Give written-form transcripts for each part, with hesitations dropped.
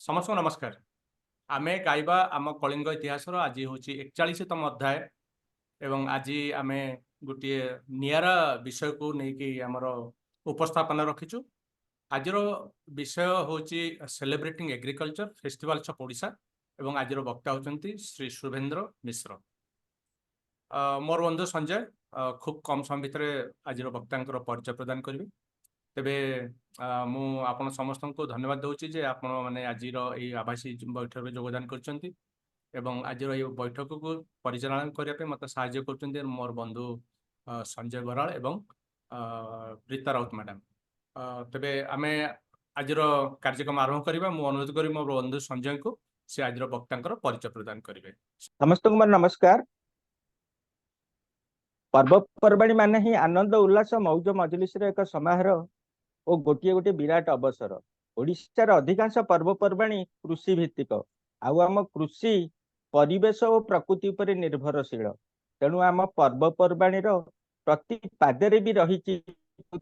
समस्त नमस्कार। आमे गाइबा आम कलिंग इतिहास आज हूँ 41तम अध्याय एवं आज आम गोटे निरा विषय को लेकिन आमर उपस्थापन रखीचु। आज विषय हूँ celebrating agriculture festivals of Odisha एवं आज वक्ता होती श्री शुभेन्द्र मिश्र। मोर बंधु संजय खूब कम समय भितर आज वक्ता परिचय प्रदान करी। तेबे मु आपण समस्त को धन्यवाद दूची जे आपण माने आज आभासी बैठक में योगदान करछंती एवं आज बैठक को परिचालन करने मत साहाय्य कर मोर बंधु संजय बराल एवं रीता राउत मैडम। तेबे आमे आज कार्यक्रम आरंभ करबा। मु अनुरोध करी मोर बंधु संजय को से आज वक्ता परिचय प्रदान करेंगे। समस्त को नमस्कार। पर्वपर्वाणी माने ही आनंद उल्लास मौज मजलिस एक समारोह और गोटे गोटे विराट अवसर। ओडिशार अधिकांश पर्वपर्वाणी कृषि भित्तिक आम कृषि परिवेश और प्रकृति उपर निर्भरशील। तेणु आम पर्वपर्वाणी प्रति पादे भी रही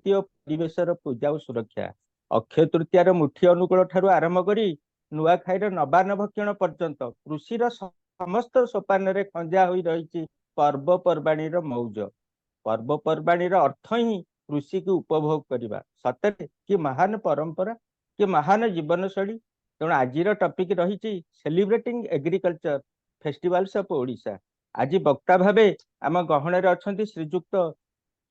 परिवेशर पूजा और सुरक्षा। अक्षय तृतीयार मुठी अनुकूल ठारू आरंभ करी नुआखाईर नबान भक्षण पर्यंत कृषिर समस्त सोपान खंजा हो रही पर्वपर्वाणी मौज। पर्वपर्वाणी अर्थ ही कृषि को उपभोग करवा सतरे कि महान परंपरा कि महान जीवन शैली। तेणु आज टॉपिक रही celebrating agriculture festivals of Odisha. आज वक्ता भावे आम गहण अच्छा श्रीजुक्त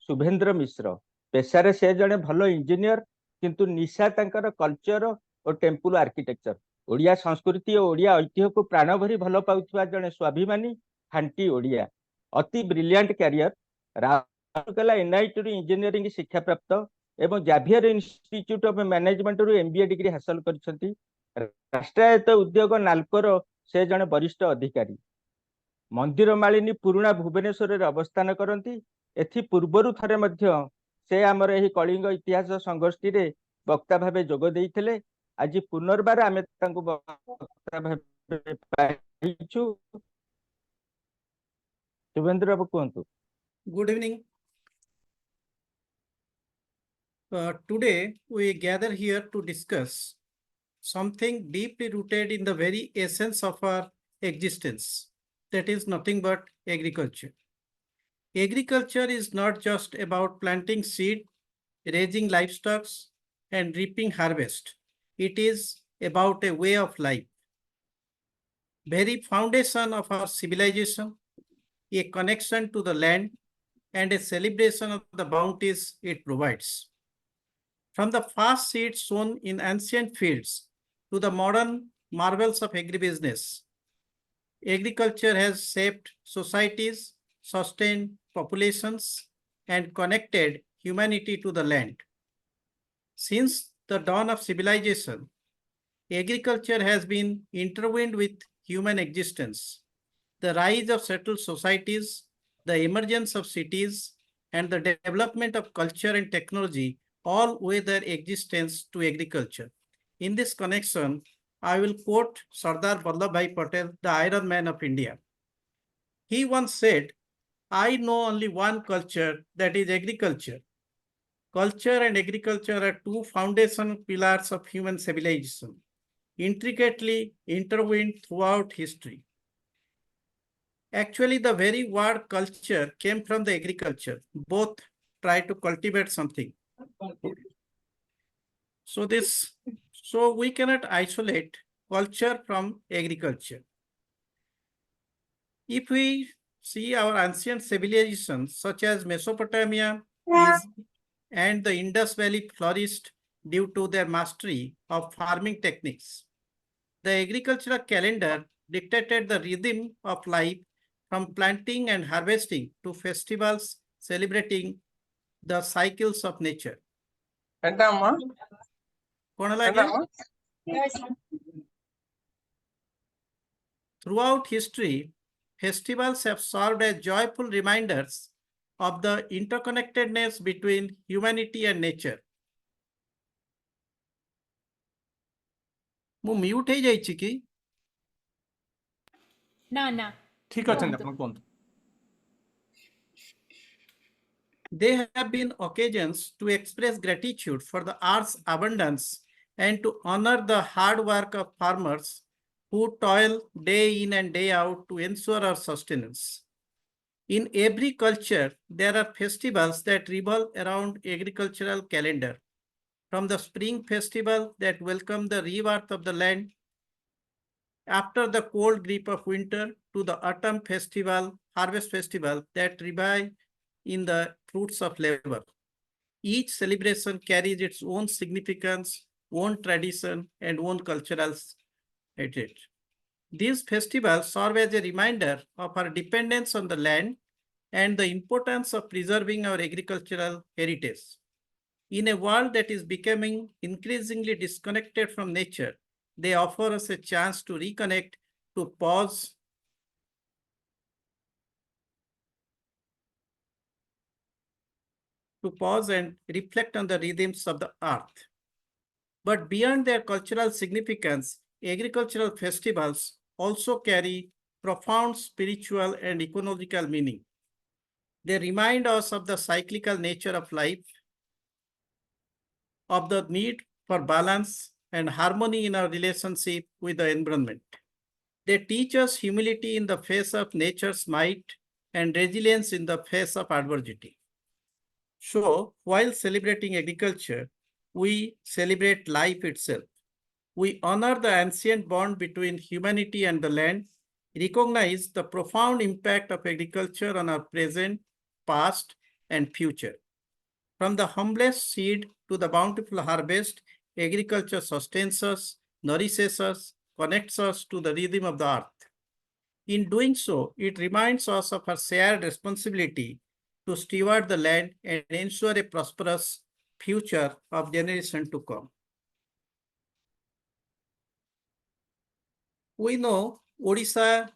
शुभेन्द्र मिश्र। पेशारे से जड़े भल इंजीनियर किंतु निशा तांकर कल्चर और टेम्पल आर्किटेक्चर ओडिया संस्कृति और ओडिया ऐतिह्य को प्राण भरी भल पाउथिबा जड़े स्वाभिमानी खांटी ओडिया। अति brilliant career. Rourkela NIT engineering शिक्षा प्राप्त एवं जाभियर इंस्टीट्यूट ऑफ मैनेजमेंट रु एमबीए डिग्री हासिल करछंती। राष्ट्रायत्त उद्योग नाल्कोर से जड़े वरिष्ठ अधिकारी। मंदिर मालिनी पुराणा भुवनेश्वर अवस्थान करती। एथि पूर्वर थरे मध्य से आमर एही कलिंग इतिहास संगोष्ठी रे वक्ता भावे जोग देइथिले। आज पुनर्बार आमे तांको वक्ता भावे पाइछु। शुभेन्द्र बाबू कहंतु। Good evening. Today we gather here to discuss something deeply rooted in the very essence of our existence, that is nothing but agriculture. Agriculture is not just about planting seed, raising livestock and reaping harvest. It is about a way of life, very foundation of our civilization, a connection to the land and a celebration of the bounties it provides. From the first seeds sown in ancient fields to the modern marvels of agribusiness, agriculture has shaped societies, sustained populations, and connected humanity to the land. Since the dawn of civilization, agriculture has been intertwined with human existence. The rise of settled societies, the emergence of cities, and the development of culture and technology all owe their existence to agriculture. In this connection, I will quote Sardar Vallabhbhai Patel, the Iron Man of India. He once said, "I know only one culture, that is agriculture." Culture and agriculture are two foundational pillars of human civilization, intricately intertwined throughout history. Actually, the very word culture came from the agriculture. Both try to cultivate something. So we cannot isolate culture from agriculture. If we see our ancient civilizations such as Mesopotamia and the Indus Valley flourished due to their mastery of farming techniques. The agricultural calendar dictated the rhythm of life from planting and harvesting to festivals celebrating the cycles of nature. Throughout history, festivals have served as joyful reminders of the interconnectedness between humanity and nature. ମୁଁ mute हो जाइछि कि ना ना ठीक अछि अपन कोन। They have been occasions to express gratitude for the earth's abundance and to honor the hard work of farmers who toil day in and day out to ensure our sustenance. In every culture, there are festivals that revolve around agricultural calendar, from the spring festival that welcome the rebirth of the land after the cold grip of winter to the autumn festival, harvest festival that revive in the fruits of labor. Each celebration carries its own significance, own tradition, and own cultural heritage. These festivals serve as a reminder of our dependence on the land and the importance of preserving our agricultural heritage. In a world that is becoming increasingly disconnected from nature, they offer us a chance to reconnect, to pause and reflect on the rhythms of the earth. But beyond their cultural significance, agricultural festivals also carry profound spiritual and ecological meaning. They remind us of the cyclical nature of life, of the need for balance and harmony in our relationship with the environment. They teach us humility in the face of nature's might and resilience in the face of adversity. So, while celebrating agriculture, we celebrate life itself. We honor the ancient bond between humanity and the land, recognize the profound impact of agriculture on our present, past, and future. From the humblest seed to the bountiful harvest, agriculture sustains us, nourishes us, connects us to the rhythm of the earth. In doing so, it reminds us of our shared responsibility to steward the land and ensure a prosperous future of generations to come. We know Odisha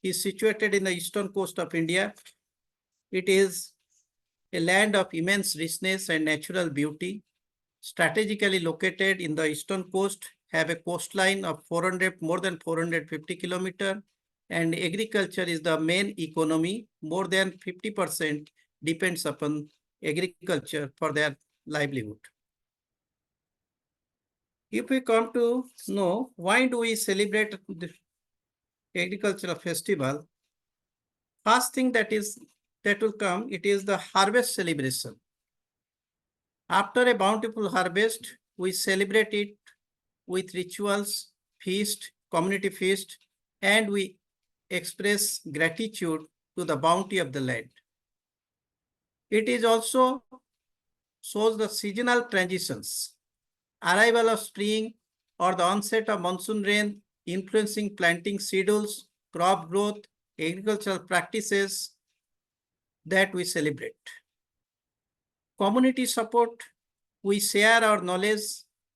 is situated in the eastern coast of India. It is a land of immense richness and natural beauty, strategically located in the eastern coast, have a coastline of more than 450 kilometers, and agriculture is the main economy. More than 50% depends upon agriculture for their livelihood. If we come to know why do we celebrate the agricultural festival, first thing that will come, it is the harvest celebration. After a bountiful harvest, we celebrate it with rituals, feast, community feast, and we express gratitude to the bounty of the land. It is also shows the seasonal transitions, arrival of spring or the onset of monsoon rain influencing planting schedules, crop growth, agricultural practices that we celebrate. Community support, we share our knowledge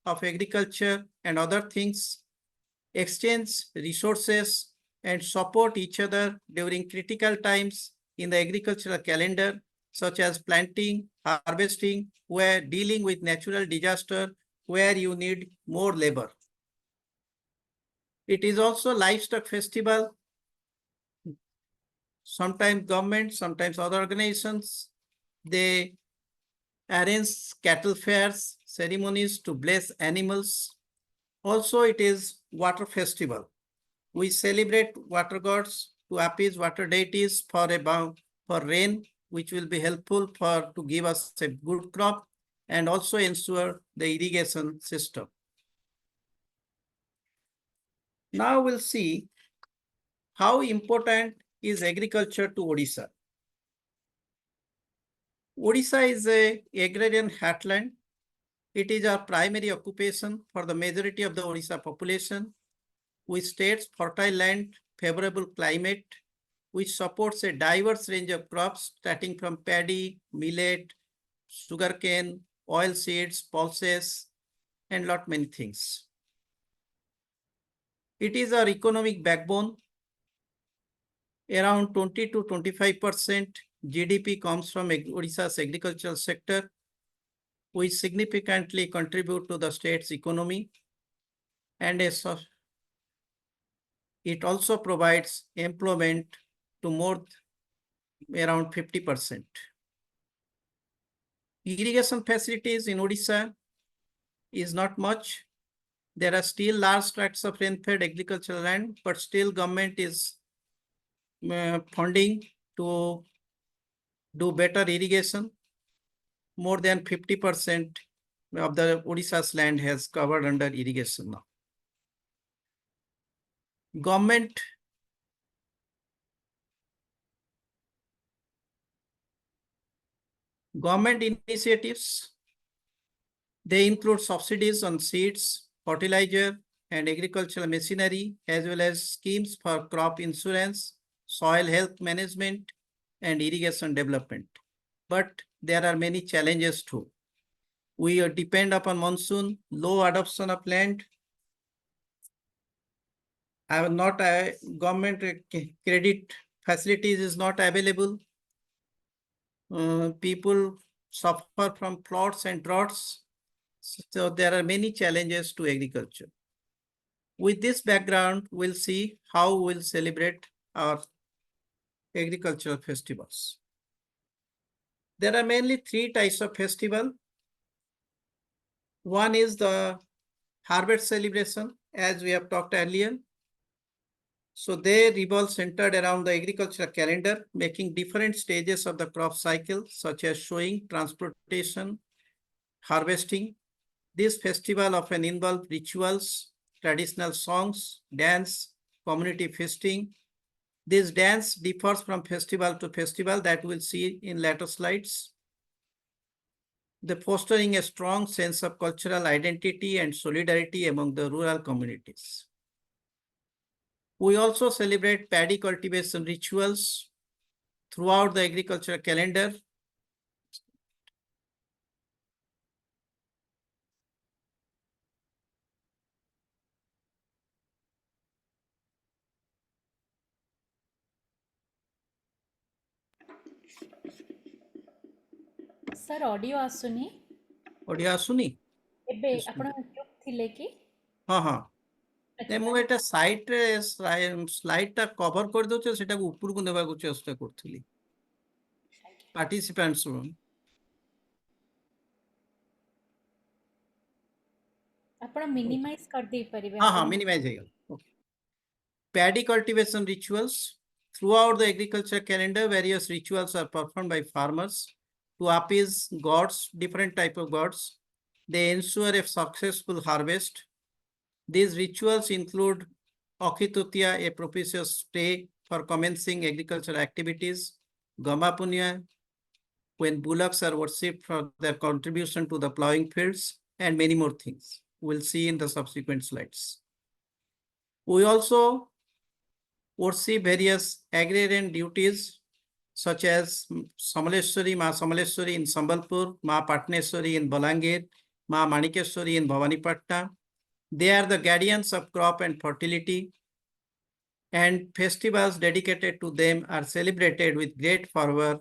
of agriculture and other things, exchange resources, and support each other during critical times in the agricultural calendar, such as planting, harvesting, where dealing with natural disaster, where you need more labor. It is also livestock festival. Sometimes government, sometimes other organizations, they arrange cattle fairs, ceremonies to bless animals. Also, it is water festival. We celebrate water gods to appease water deities for rain, which will be helpful to give us a good crop and also ensure the irrigation system. Now we'll see how important is agriculture to Odisha. Odisha is an agrarian heartland. It is our primary occupation for the majority of the Odisha population, with state's fertile land, favorable climate, which supports a diverse range of crops starting from paddy, millet, sugarcane, oil seeds, pulses, and lot many things. It is our economic backbone. Around 20 to 25% GDP comes from Odisha's agricultural sector, which significantly contribute to the state's economy, and it also provides employment to around 50%. Irrigation facilities in Odisha is not much. There are still large tracts of rain-fed agricultural land, but still government is funding to do better irrigation. More than 50% of the Odisha's land has covered under irrigation now. Government initiatives, they include subsidies on seeds, fertilizer, and agricultural machinery, as well as schemes for crop insurance, soil health management, and irrigation development. But there are many challenges too. We depend upon monsoon, low adoption of land. Government credit facilities is not available. People suffer from floods and droughts. So there are many challenges to agriculture. With this background, we'll see how we'll celebrate our agricultural festivals. There are mainly three types of festival. One is the harvest celebration, as we have talked earlier. So they revolve centered around the agricultural calendar, making different stages of the crop cycle, such as sowing, transportation, harvesting. This festival often involve rituals, traditional songs, dance, community feasting. This dance differs from festival to festival that we'll see in later slides. The fostering a strong sense of cultural identity and solidarity among the rural communities. We also celebrate paddy cultivation rituals throughout the agricultural calendar. Sir audio आसुनी ओडिया सुनी एबे आपण चुप थिले कि हाँ हाँ अच्छा, नहीं मुझे साइट स्लाइड टा कवर कर दो सेटा ऊपर को नेबा को चेष्टा करथली पार्टिसिपेंट्स आपण मिनिमाइज कर दे परिबे हाँ हाँ मिनिमाइज है okay paddy cultivation rituals throughout the agriculture calendar. Various rituals are performed by farmers to appease gods, different type of gods. They ensure a successful harvest. These rituals include Akitutia, a propitious day for commencing agricultural activities, Gamapunya, when bullocks are worshipped for their contribution to the plowing fields, and many more things. We'll see in the subsequent slides. We also worship various agrarian duties such as Samaleshwari, Ma Samaleshwari in Sambalpur, Ma Patneshwari in Balangir, Ma Manikeshwari in Bhavanipatna. They are the guardians of crop and fertility, and festivals dedicated to them are celebrated with great fervor,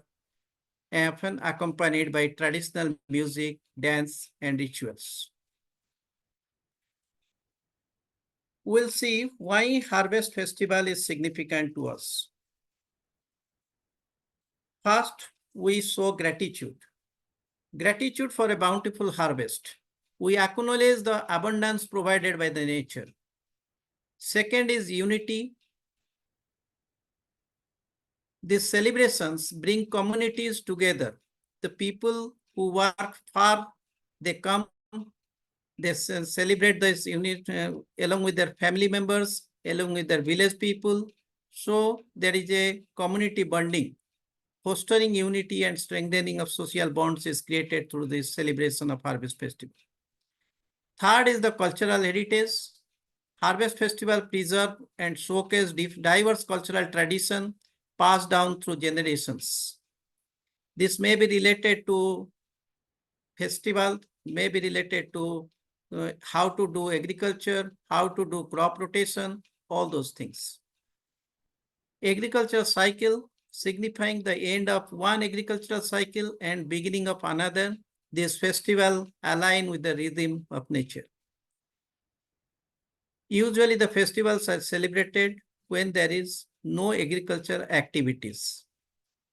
often accompanied by traditional music, dance, and rituals. We'll see why Harvest Festival is significant to us. First, we show gratitude. Gratitude for a bountiful harvest. We acknowledge the abundance provided by the nature. Second is unity. These celebrations bring communities together. The people who work far, they come, they celebrate this unit along with their family members, along with their village people. So there is a community bonding. Fostering unity and strengthening of social bonds is created through this celebration of Harvest Festival. Third is the cultural heritage. Harvest Festival preserve and showcase diverse cultural tradition passed down through generations. This may be related to festival, may be related to how to do agriculture, how to do crop rotation, all those things. Agricultural cycle, signifying the end of one agricultural cycle and beginning of another. This festival align with the rhythm of nature. Usually the festivals are celebrated when there is no agricultural activities.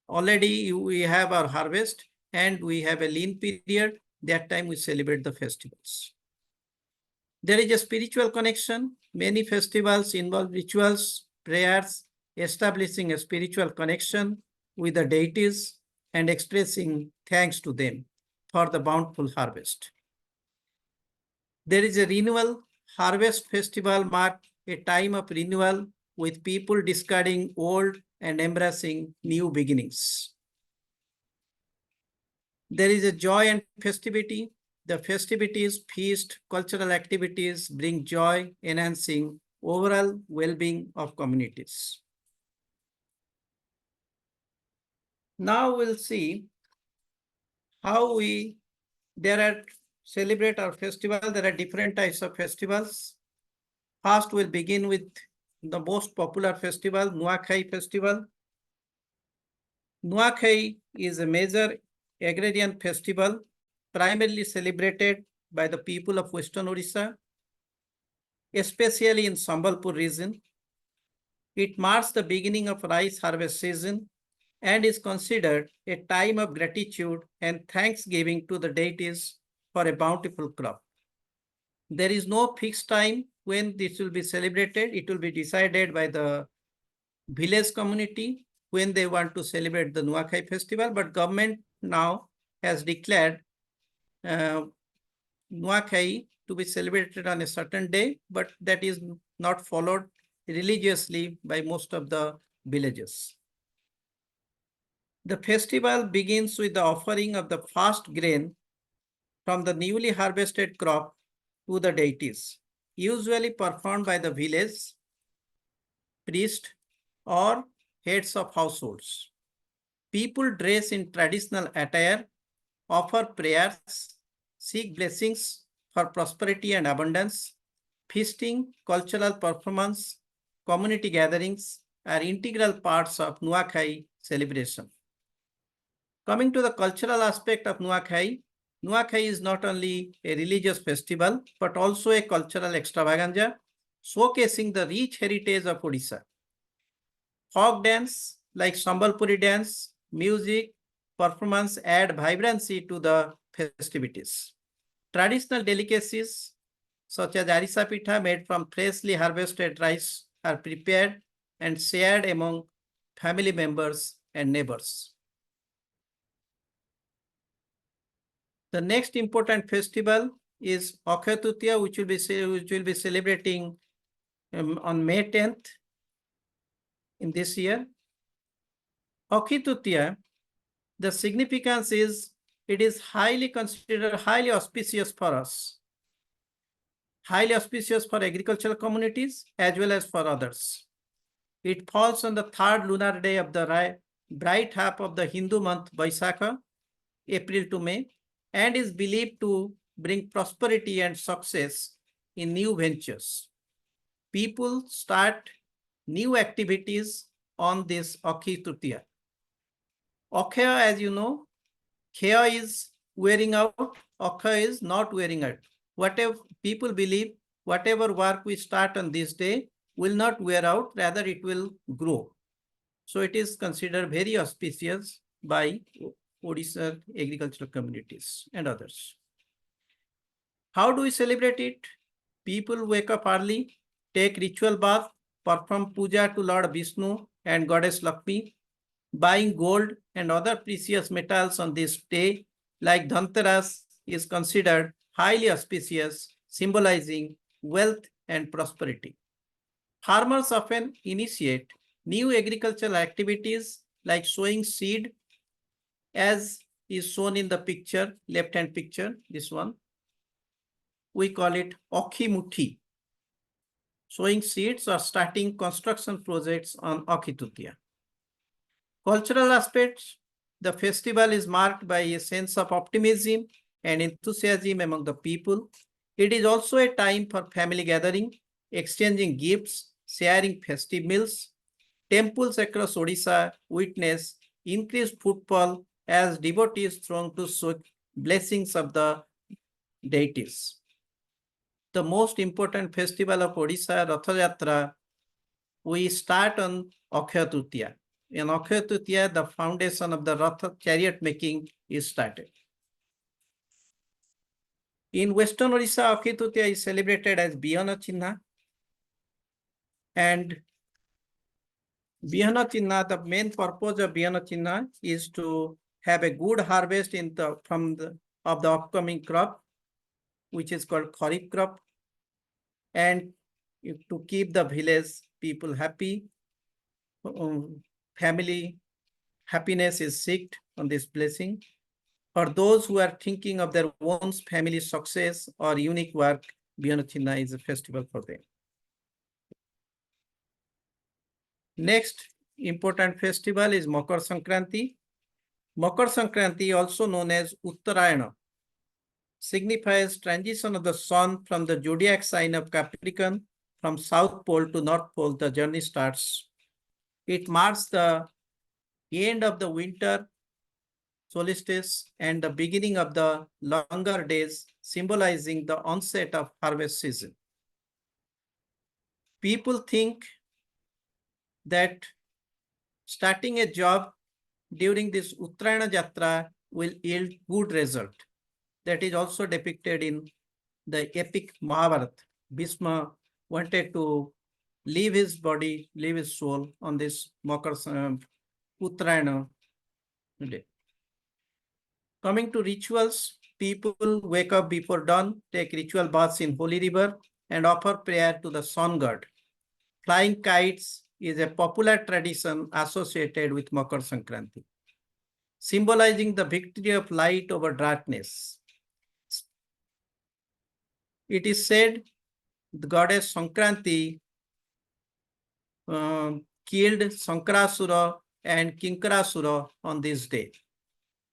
Already we have our harvest and we have a lean period. That time we celebrate the festivals. There is a spiritual connection. Many festivals involve rituals, prayers, establishing a spiritual connection with the deities and expressing thanks to them for the bountiful harvest. There is a renewal. Harvest festival marks a time of renewal with people discarding old and embracing new beginnings. There is a joy and festivity. The festivities, feast, cultural activities bring joy, enhancing overall well-being of communities. Now we'll see how we celebrate our festival. There are different types of festivals. First, we'll begin with the most popular festival, Nuakhai festival. Nuakhai is a major agrarian festival primarily celebrated by the people of Western Odisha, especially in Sambalpur region. It marks the beginning of rice harvest season and is considered a time of gratitude and thanksgiving to the deities for a bountiful crop. There is no fixed time when this will be celebrated. It will be decided by the village community when they want to celebrate the Nuakhai festival, but government now has declared Nuakhai to be celebrated on a certain day, but that is not followed religiously by most of the villages. The festival begins with the offering of the first grain from the newly harvested crop to the deities, usually performed by the village priest or heads of households. People dress in traditional attire, offer prayers, seek blessings for prosperity and abundance. Feasting, cultural performance, community gatherings are integral parts of Nuakhai celebration. Coming to the cultural aspect of Nuakhai, Nuakhai is not only a religious festival, but also a cultural extravaganza, showcasing the rich heritage of Odisha. Folk dance like Sambalpuri dance, music, performance add vibrancy to the festivities. Traditional delicacies such as arisa pitha made from freshly harvested rice are prepared and shared among family members and neighbors. The next important festival is Akshaya Tritiya, which will be celebrating on May 10th in this year. Akshaya Tritiya, the significance is it is considered highly auspicious for us, highly auspicious for agricultural communities as well as for others. It falls on the third lunar day of the bright half of the Hindu month Vaisakha, April to May, and is believed to bring prosperity and success in new ventures. People start new activities on this Akshaya Tritiya. Akshaya, as you know, Khaya is wearing out, Akshaya is not wearing out. Whatever people believe, whatever work we start on this day will not wear out, rather it will grow. So it is considered very auspicious by Odisha agricultural communities and others. How do we celebrate it? People wake up early, take ritual bath, perform puja to Lord Vishnu and Goddess Lakshmi, buying gold and other precious metals on this day, like Dhanteras, is considered highly auspicious, symbolizing wealth and prosperity. Farmers often initiate new agricultural activities like sowing seed, as is shown in the picture, left-hand picture, this one. We call it Akhi Muthi. Sowing seeds or starting construction projects on Akshaya Tritiya. Cultural aspects, the festival is marked by a sense of optimism and enthusiasm among the people. It is also a time for family gathering, exchanging gifts, sharing festive meals. Temples across Odisha witness increased footfall as devotees throng to seek blessings of the deities. The most important festival of Odisha, Ratha Jatra, we start on Akshaya Tritiya. In Akshaya Tritiya, the foundation of the Ratha chariot making is started. In Western Odisha, Akhi Tritiya is celebrated as Bihana Chinna. And Bihana Chinna, the main purpose of Bihana Chinna is to have a good harvest of the upcoming crop, which is called Kharif crop, and to keep the village people happy. Family happiness is seeked on this blessing. For those who are thinking of their own family success or unique work, Bihana Chinna is a festival for them. Next important festival is Makar Sankranti. Makar Sankranti, also known as Uttarayana, signifies transition of the sun from the zodiac sign of Capricorn from South Pole to North Pole. The journey starts. It marks the end of the winter solstice and the beginning of the longer days, symbolizing the onset of harvest season. People think that starting a job during this Uttarayana Jatra will yield good result. That is also depicted in the epic Mahabharata. Bhishma wanted to leave his body, leave his soul on this Uttarayana day. Coming to rituals, people wake up before dawn, take ritual baths in holy river, and offer prayer to the sun god. Flying kites is a popular tradition associated with Makar Sankranti, symbolizing the victory of light over darkness. It is said the goddess Sankranti killed Sankarasura and Kinkarasura on this day.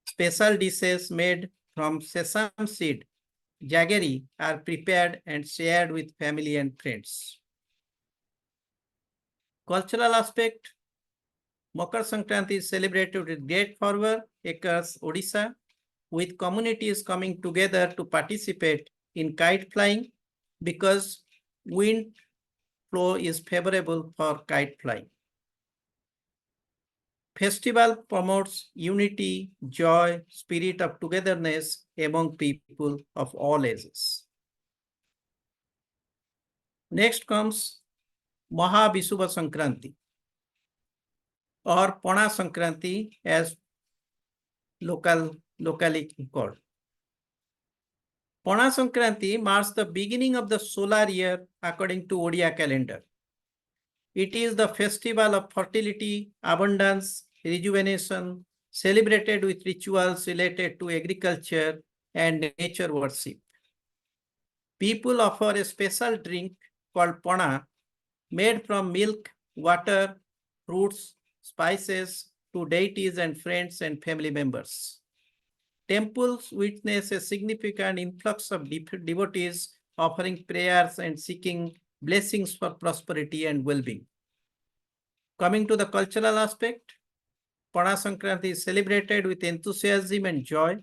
Special dishes made from sesame seed, jaggery, are prepared and shared with family and friends. Cultural aspect, Makar Sankranti is celebrated with great fervor across Odisha, with communities coming together to participate in kite flying because wind flow is favorable for kite flying. Festival promotes unity, joy, spirit of togetherness among people of all ages. Next comes Mahabhishuva Sankranti or Paa Sankranti as locally called. Paa Sankranti marks the beginning of the solar year according to Odia calendar. It is the festival of fertility, abundance, rejuvenation, celebrated with rituals related to agriculture and nature worship. People offer a special drink called Pana, made from milk, water, fruits, spices to deities and friends and family members. Temples witness a significant influx of devotees offering prayers and seeking blessings for prosperity and well-being. Coming to the cultural aspect, Paa Sankranti is celebrated with enthusiasm and joy,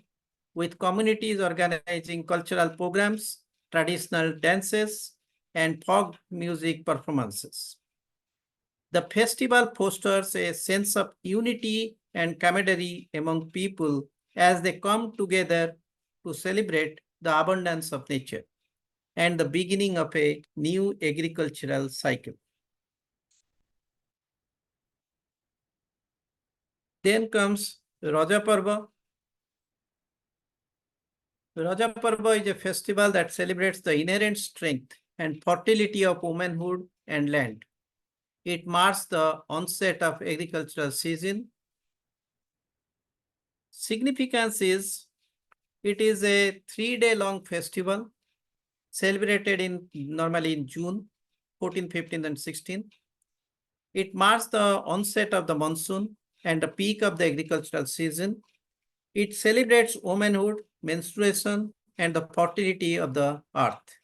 with communities organizing cultural programs, traditional dances, and folk music performances. The festival fosters a sense of unity and camaraderie among people as they come together to celebrate the abundance of nature and the beginning of a new agricultural cycle. Then comes Raja Parba. Raja Parba is a festival that celebrates the inherent strength and fertility of womanhood and land. It marks the onset of agricultural season. Significance is it is a 3-day long festival celebrated normally in June 14th, 15th, and 16th. It marks the onset of the monsoon and the peak of the agricultural season. It celebrates womanhood, menstruation, and the fertility of the earth.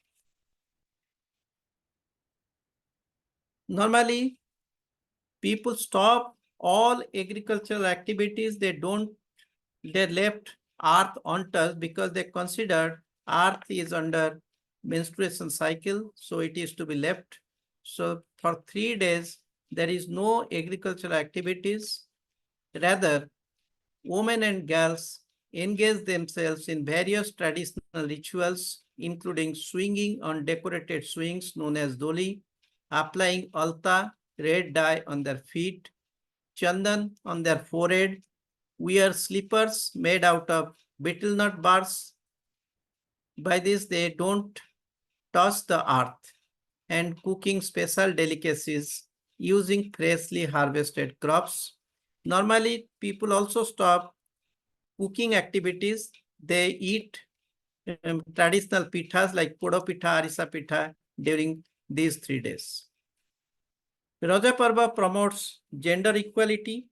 Normally, people stop all agricultural activities. They left earth untouched because they consider earth is under menstruation cycle, so it is to be left. So for 3 days, there is no agricultural activities. Rather, women and girls engage themselves in various traditional rituals including swinging on decorated swings known as doli, applying alta, red dye on their feet, chandan on their forehead, wear slippers made out of betel nut bars. By this, they don't touch the earth, and cooking special delicacies using freshly harvested crops. Normally, people also stop cooking activities. They eat traditional pithas like podo pitha, arisa pitha during these 3 days. Raja Parba promotes gender equality.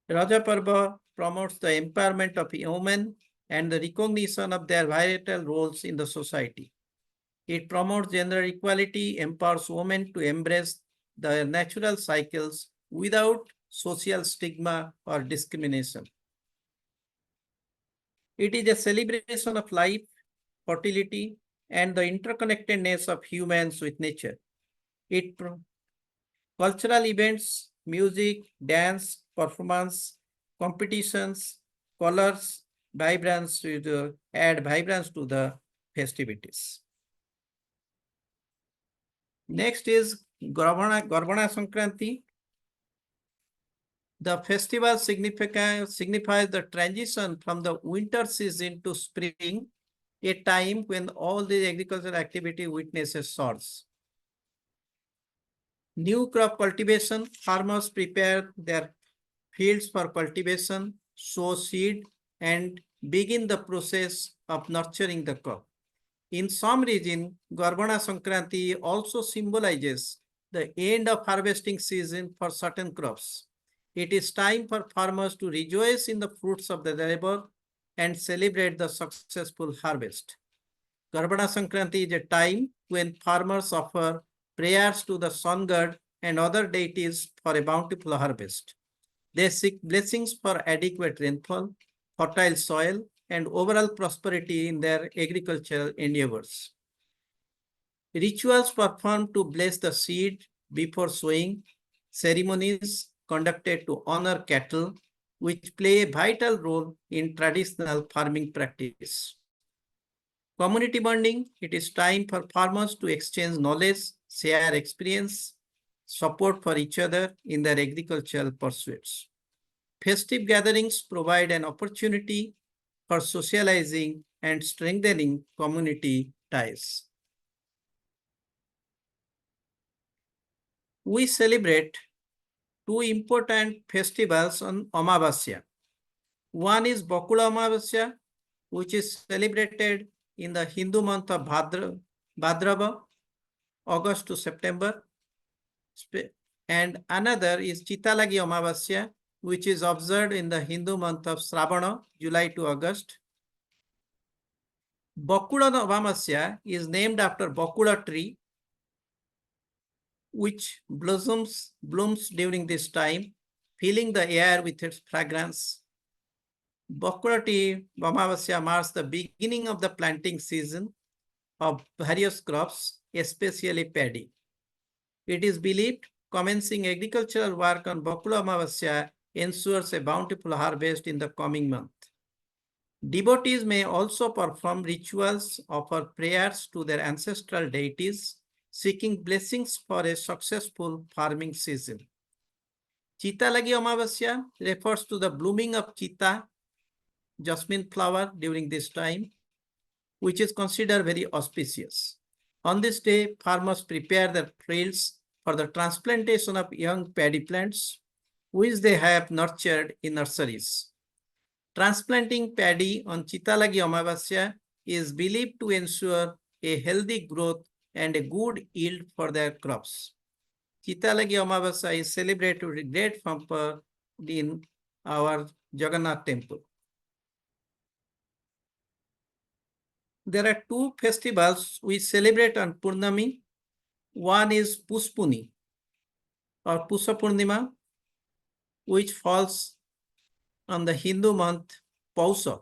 Raja Parba promotes the empowerment of women and the recognition of their vital roles in the society. It promotes gender equality, empowers women to embrace their natural cycles without social stigma or discrimination. It is a celebration of life, fertility, and the interconnectedness of humans with nature. Cultural events, music, dance, performance, competitions, colors, vibrance add vibrance to the festivities. Next is Garana Sankranti. The festival signifies the transition from the winter season to spring, a time when all the agricultural activity witnesses surge. New crop cultivation, farmers prepare their fields for cultivation, sow seed, and begin the process of nurturing the crop. In some region, Garana Sankranti also symbolizes the end of harvesting season for certain crops. It is time for farmers to rejoice in the fruits of their labor and celebrate the successful harvest. Garana Sankranti is a time when farmers offer prayers to the sun god and other deities for a bountiful harvest. They seek blessings for adequate rainfall, fertile soil, and overall prosperity in their agricultural endeavors. Rituals performed to bless the seed before sowing, ceremonies conducted to honor cattle, which play a vital role in traditional farming practice. Community bonding, it is time for farmers to exchange knowledge, share experience, support for each other in their agricultural pursuits. Festive gatherings provide an opportunity for socializing and strengthening community ties. We celebrate two important festivals on Amavasya. One is Bakula Amavasya, which is celebrated in the Hindu month of Bhadrava, August to September. And another is Chitalagi Amavasya, which is observed in the Hindu month of Shravana, July to August. Bakula Amavasya is named after Bakula tree, which blooms during this time, filling the air with its fragrance. Bakula tree Amavasya marks the beginning of the planting season of various crops, especially paddy. It is believed commencing agricultural work on Bakula Amavasya ensures a bountiful harvest in the coming month. Devotees may also perform rituals, offer prayers to their ancestral deities, seeking blessings for a successful farming season. Chitalagi Amavasya refers to the blooming of Chita, jasmine flower during this time, which is considered very auspicious. On this day, farmers prepare their fields for the transplantation of young paddy plants, which they have nurtured in nurseries. Transplanting paddy on Chitalagi Amavasya is believed to ensure a healthy growth and a good yield for their crops. Chitalagi Amavasya is celebrated with great pomp in our Jagannath temple. There are two festivals we celebrate on Purnami. One is Puspuni or Pusa Purnima, which falls on the Hindu month Pausa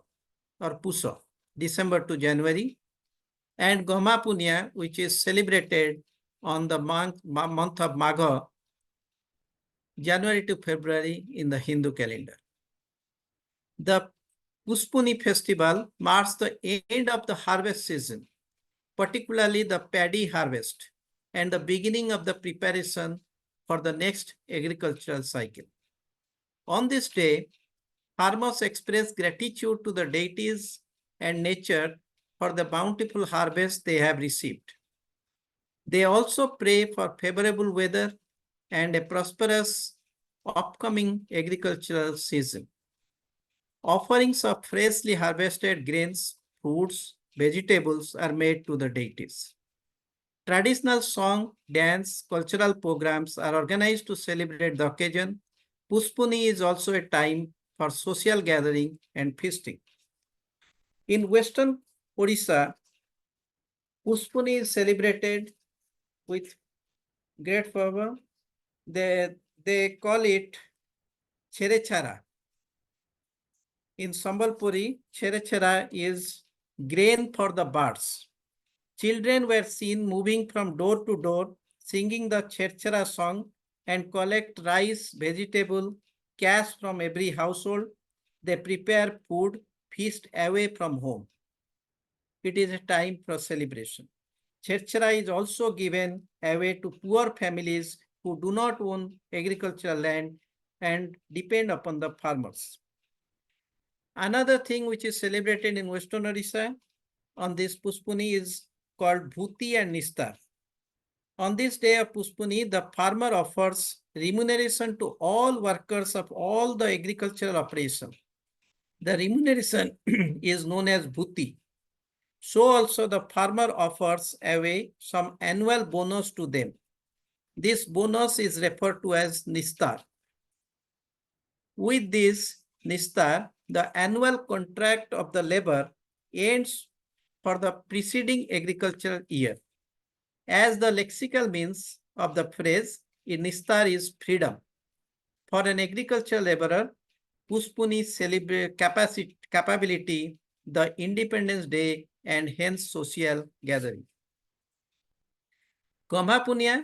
or Pusa, December to January, and Goma Punya, which is celebrated on the month of Magha, January to February in the Hindu calendar. The Puspuni festival marks the end of the harvest season, particularly the paddy harvest, and the beginning of the preparation for the next agricultural cycle. On this day, farmers express gratitude to the deities and nature for the bountiful harvest they have received. They also pray for favorable weather and a prosperous upcoming agricultural season. Offerings of freshly harvested grains, fruits, vegetables are made to the deities. Traditional song, dance, cultural programs are organized to celebrate the occasion. Puspuni is also a time for social gathering and feasting. In Western Odisha, Puspuni is celebrated with great fervor. They call it Cherechara. In Sambalpuri, Cherechara is grain for the birds. Children were seen moving from door to door, singing the Cherechara song and collect rice, vegetable, cash from every household. They prepare food, feast away from home. It is a time for celebration. Cherechara is also given away to poor families who do not own agricultural land and depend upon the farmers. Another thing which is celebrated in Western Odisha on this Puspuni is called Bhuti and Nistar. On this day of Puspuni, the farmer offers remuneration to all workers of all the agricultural operation. The remuneration is known as Bhuti. So also the farmer offers away some annual bonus to them. This bonus is referred to as Nistar. With this Nistar, the annual contract of the labor ends for the preceding agricultural year. As the lexical means of the phrase, Nistar is freedom. For an agricultural laborer, Puspuni celebrate capability, the Independence Day, and hence social gathering. Gama Punya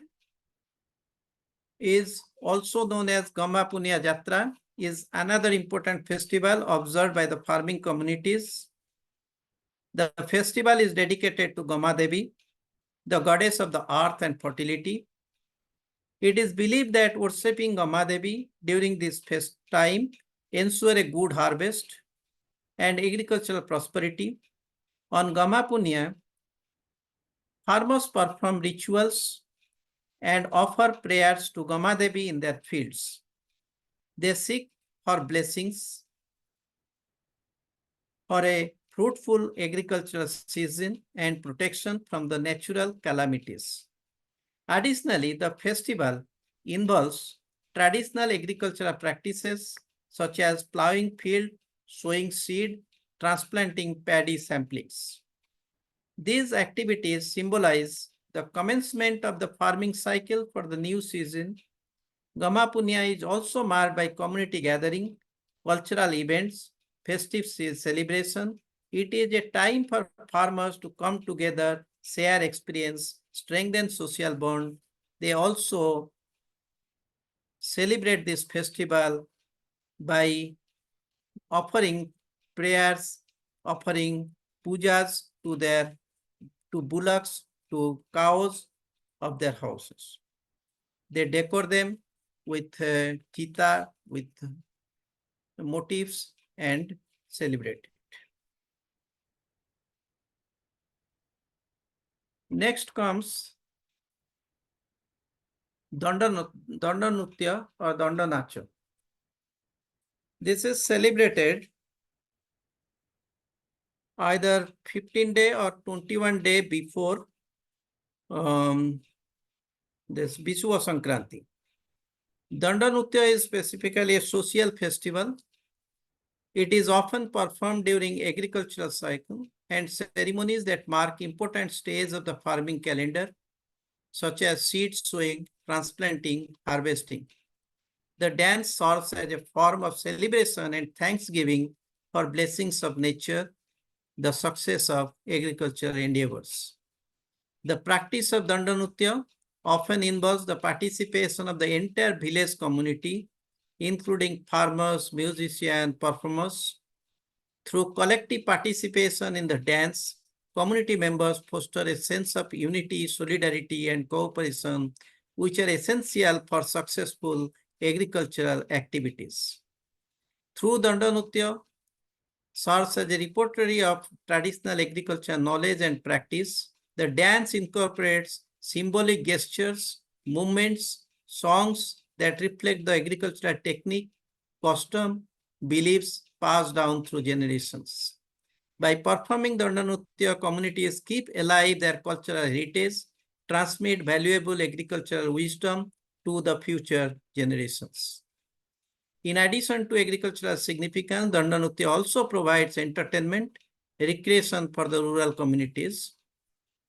is also known as Gama Punya Jatra, is another important festival observed by the farming communities. The festival is dedicated to Gama Devi, the goddess of the earth and fertility. It is believed that worshipping Gama Devi during this time ensure a good harvest and agricultural prosperity. On Gama Punya, farmers perform rituals and offer prayers to Gama Devi in their fields. They seek for blessings for a fruitful agricultural season and protection from the natural calamities. Additionally, the festival involves traditional agricultural practices such as plowing field, sowing seed, transplanting paddy samplings. These activities symbolize the commencement of the farming cycle for the new season. Gama Punya is also marked by community gathering, cultural events, festive celebration. It is a time for farmers to come together, share experience, strengthen social bond. They also celebrate this festival by offering prayers, offering pujas to bullocks, to cows of their houses. They decor them with cheetah, with motifs, and celebrate it. Next comes Dandanutya or Dandanacho. This is celebrated either 15-day or 21-day before this Paa Sankranti. Dandanutya is specifically a social festival. It is often performed during agricultural cycle and ceremonies that mark important stages of the farming calendar, such as seed sowing, transplanting, harvesting. The dance serves as a form of celebration and thanksgiving for blessings of nature, the success of agricultural endeavors. The practice of Dandanutya often involves the participation of the entire village community, including farmers, musicians, performers. Through collective participation in the dance, community members foster a sense of unity, solidarity, and cooperation, which are essential for successful agricultural activities. Through Dandonutya, serves as a repertory of traditional agricultural knowledge and practice. The dance incorporates symbolic gestures, movements, songs that reflect the agricultural technique, custom, beliefs passed down through generations. By performing the Nritya, communities keep alive their cultural heritage, transmit valuable agricultural wisdom to the future generations. In addition to agricultural significance, Danda Nritya also provides entertainment, recreation for the rural communities.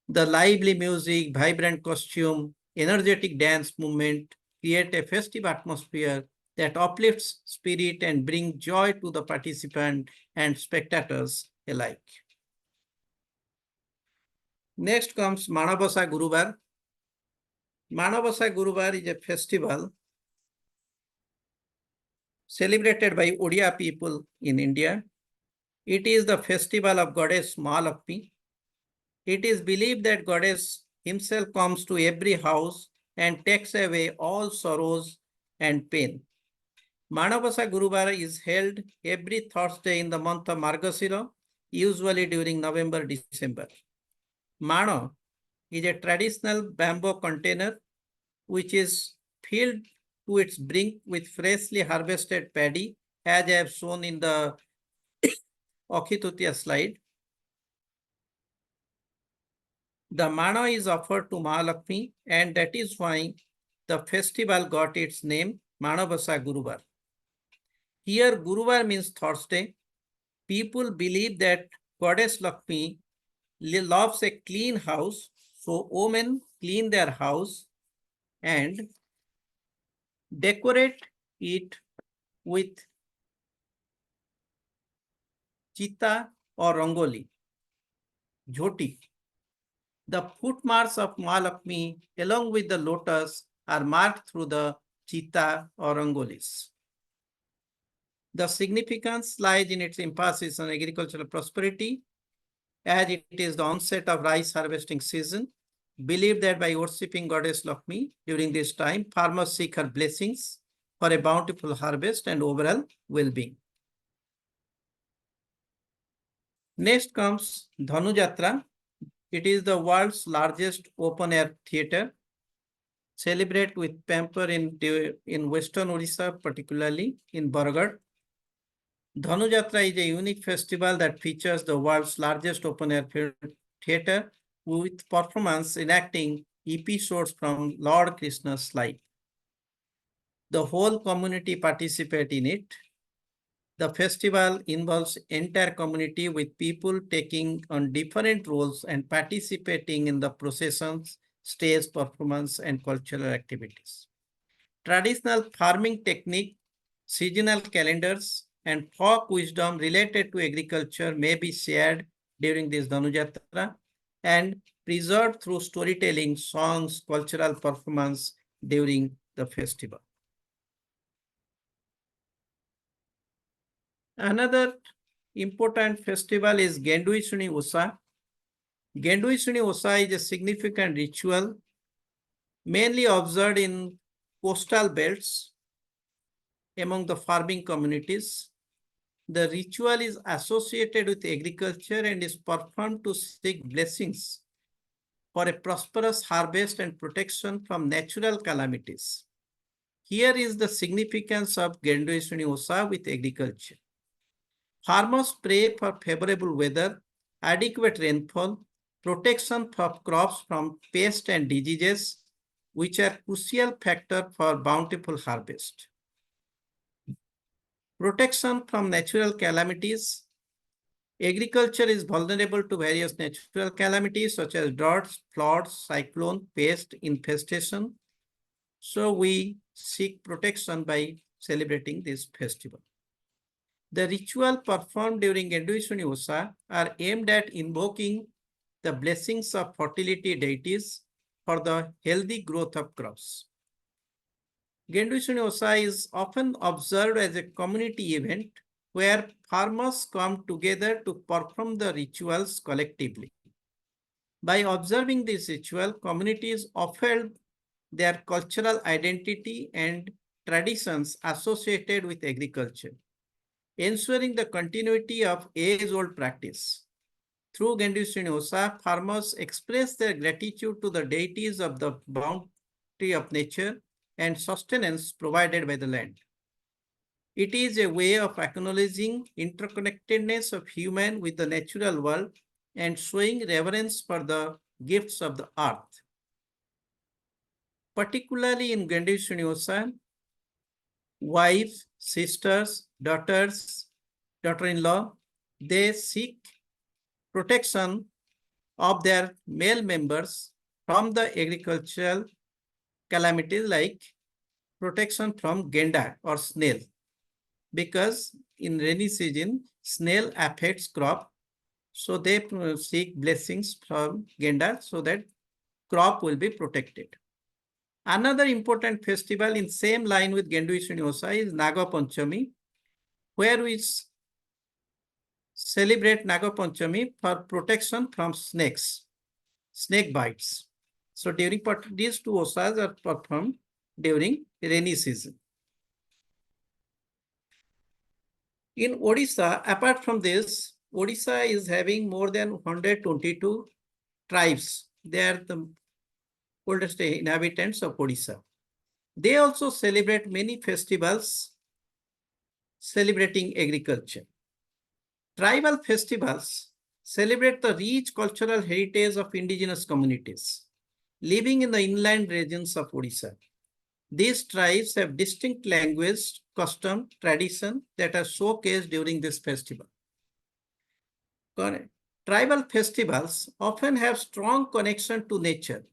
The lively music, vibrant costume, energetic dance movement create a festive atmosphere that uplifts spirit and bring joy to the participants and spectators alike. Next comes Manabasa Gurubar. Manabasa Gurubar is a festival celebrated by Odia people in India. It is the festival of goddess Mahalakshmi. It is believed that goddess himself comes to every house and takes away all sorrows and pain. Manabasa Gurubar is held every Thursday in the month of Margasira, usually during November-December. Mana is a traditional bamboo container which is filled to its brink with freshly harvested paddy, as I have shown in the Akshaya slide. The mana is offered to Mahalakshmi, and that is why the festival got its name, Manabasa Gurubar. Here, Guruvar means Thursday. People believe that Goddess Lakshmi loves a clean house, so women clean their house and decorate it with chita or rangoli, jhoti. The footmarks of Mahalakshmi along with the lotus are marked through the chita or rangolis. The significance lies in its emphasis on agricultural prosperity, as it is the onset of rice harvesting season. Believed that by worshipping Goddess Lakshmi during this time, farmers seek her blessings for a bountiful harvest and overall well-being. Next comes Danhu Jatra. It is the world's largest open-air theatre. Celebrate with pamper in Western Odisha, particularly in Bargarh. Danhu Jatra is a unique festival that features the world's largest open-air theatre with performance enacting episodes from Lord Krishna's life. The whole community participate in it. The festival involves entire community with people taking on different roles and participating in the processions, stage performance, and cultural activities. Traditional farming technique, seasonal calendars, and folk wisdom related to agriculture may be shared during this Danhu Jatra and preserved through storytelling, songs, cultural performance during the festival. Another important festival is Gandu Osa. Gandu Osa is a significant ritual mainly observed in coastal belts among the farming communities. The ritual is associated with agriculture and is performed to seek blessings for a prosperous harvest and protection from natural calamities. Here is the significance of Gandu Osa with agriculture. Farmers pray for favorable weather, adequate rainfall, protection of crops from pests and diseases, which are crucial factors for bountiful harvest. Protection from natural calamities. Agriculture is vulnerable to various natural calamities such as droughts, floods, cyclone, pest, infestation. So we seek protection by celebrating this festival. The ritual performed during Gandu Osa are aimed at invoking the blessings of fertility deities for the healthy growth of crops. Gandu Osa is often observed as a community event where farmers come together to perform the rituals collectively. By observing this ritual, communities uphold their cultural identity and traditions associated with agriculture, ensuring the continuity of age-old practice. Through Gandu Osa, farmers express their gratitude to the deities of the bounty of nature and sustenance provided by the land. It is a way of acknowledging interconnectedness of human with the natural world and showing reverence for the gifts of the earth. Particularly in Gandu Osa, wives, sisters, daughters, daughter-in-law, they seek protection of their male members from the agricultural calamities like protection from genda or snail, because in rainy season snail affects crop, so they seek blessings from genda so that crop will be protected. Another important festival in same line with Gandu Osa is Naga Panchami, where we celebrate Naga Panchami for protection from snakes, snake bites. So during these two osas are performed during rainy season. In Odisha, apart from this, Odisha is having more than 122 tribes. They are the oldest inhabitants of Odisha. They also celebrate many festivals celebrating agriculture. Tribal festivals celebrate the rich cultural heritage of indigenous communities living in the inland regions of Odisha. These tribes have distinct language, custom, tradition that are showcased during this festival. Tribal festivals often have strong connection to nature.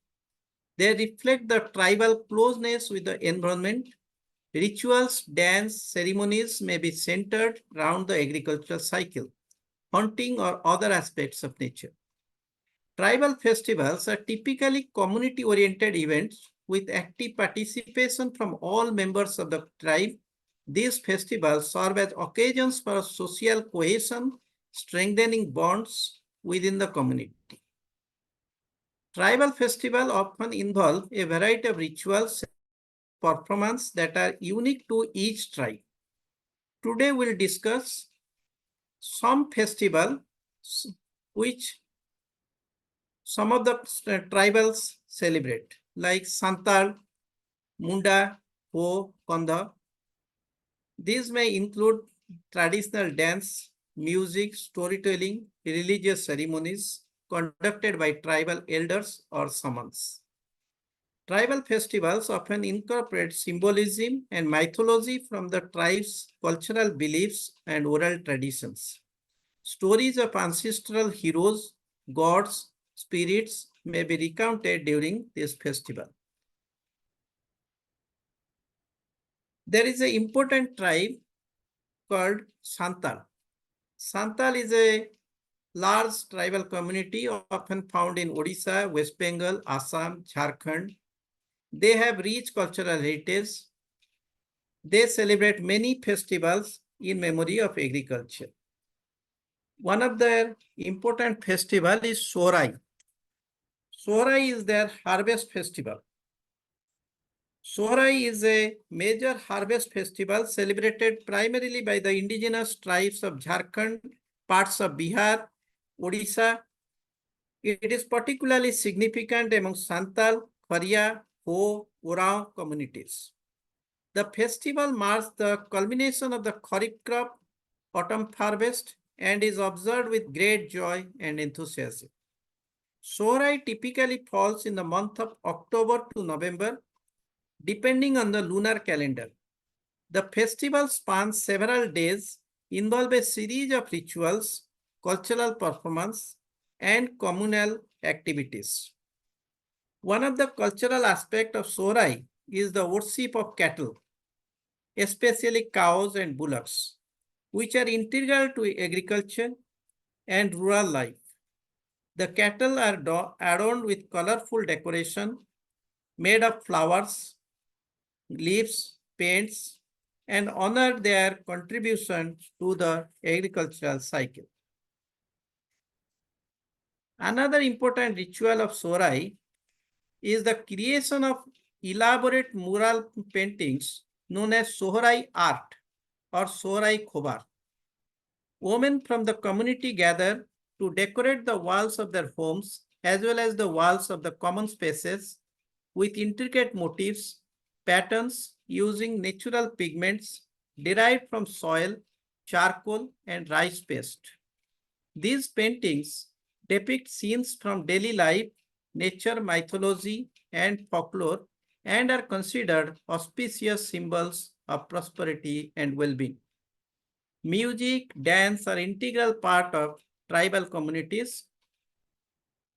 They reflect the tribal closeness with the environment. Rituals, dance, ceremonies may be centered around the agricultural cycle, hunting, or other aspects of nature. Tribal festivals are typically community-oriented events with active participation from all members of the tribe. These festivals serve as occasions for social cohesion, strengthening bonds within the community. Tribal festivals often involve a variety of rituals, performances that are unique to each tribe. Today we'll discuss some festivals which some of the tribals celebrate, like Santal, Munda, Po, Kanda. These may include traditional dance, music, storytelling, religious ceremonies conducted by tribal elders or shamans. Tribal festivals often incorporate symbolism and mythology from the tribe's cultural beliefs and oral traditions. Stories of ancestral heroes, gods, spirits may be recounted during this festival. There is an important tribe called Santal. Santal is a large tribal community often found in Odisha, West Bengal, Assam, Jharkhand. They have rich cultural heritage. They celebrate many festivals in memory of agriculture. One of their important festivals is Sorai. Sorai is their harvest festival. Sorai is a major harvest festival celebrated primarily by the indigenous tribes of Jharkhand, parts of Bihar, Odisha. It is particularly significant among Santal, Khariya, Ho, Oraon communities. The festival marks the culmination of the Kharif crop, autumn harvest, and is observed with great joy and enthusiasm. Sorai typically falls in the month of October to November, depending on the lunar calendar. The festival spans several days, involve a series of rituals, cultural performance, and communal activities. One of the cultural aspects of Sorai is the worship of cattle, especially cows and bullocks, which are integral to agriculture and rural life. The cattle are adorned with colorful decoration made of flowers, leaves, paints, and honor their contribution to the agricultural cycle. Another important ritual of Sorai is the creation of elaborate mural paintings known as Sorai art or Sorai Khobar. Women from the community gather to decorate the walls of their homes as well as the walls of the common spaces with intricate motifs, patterns using natural pigments derived from soil, charcoal, and rice paste. These paintings depict scenes from daily life, nature, mythology, and folklore, and are considered auspicious symbols of prosperity and well-being. Music, dance are integral part of tribal communities.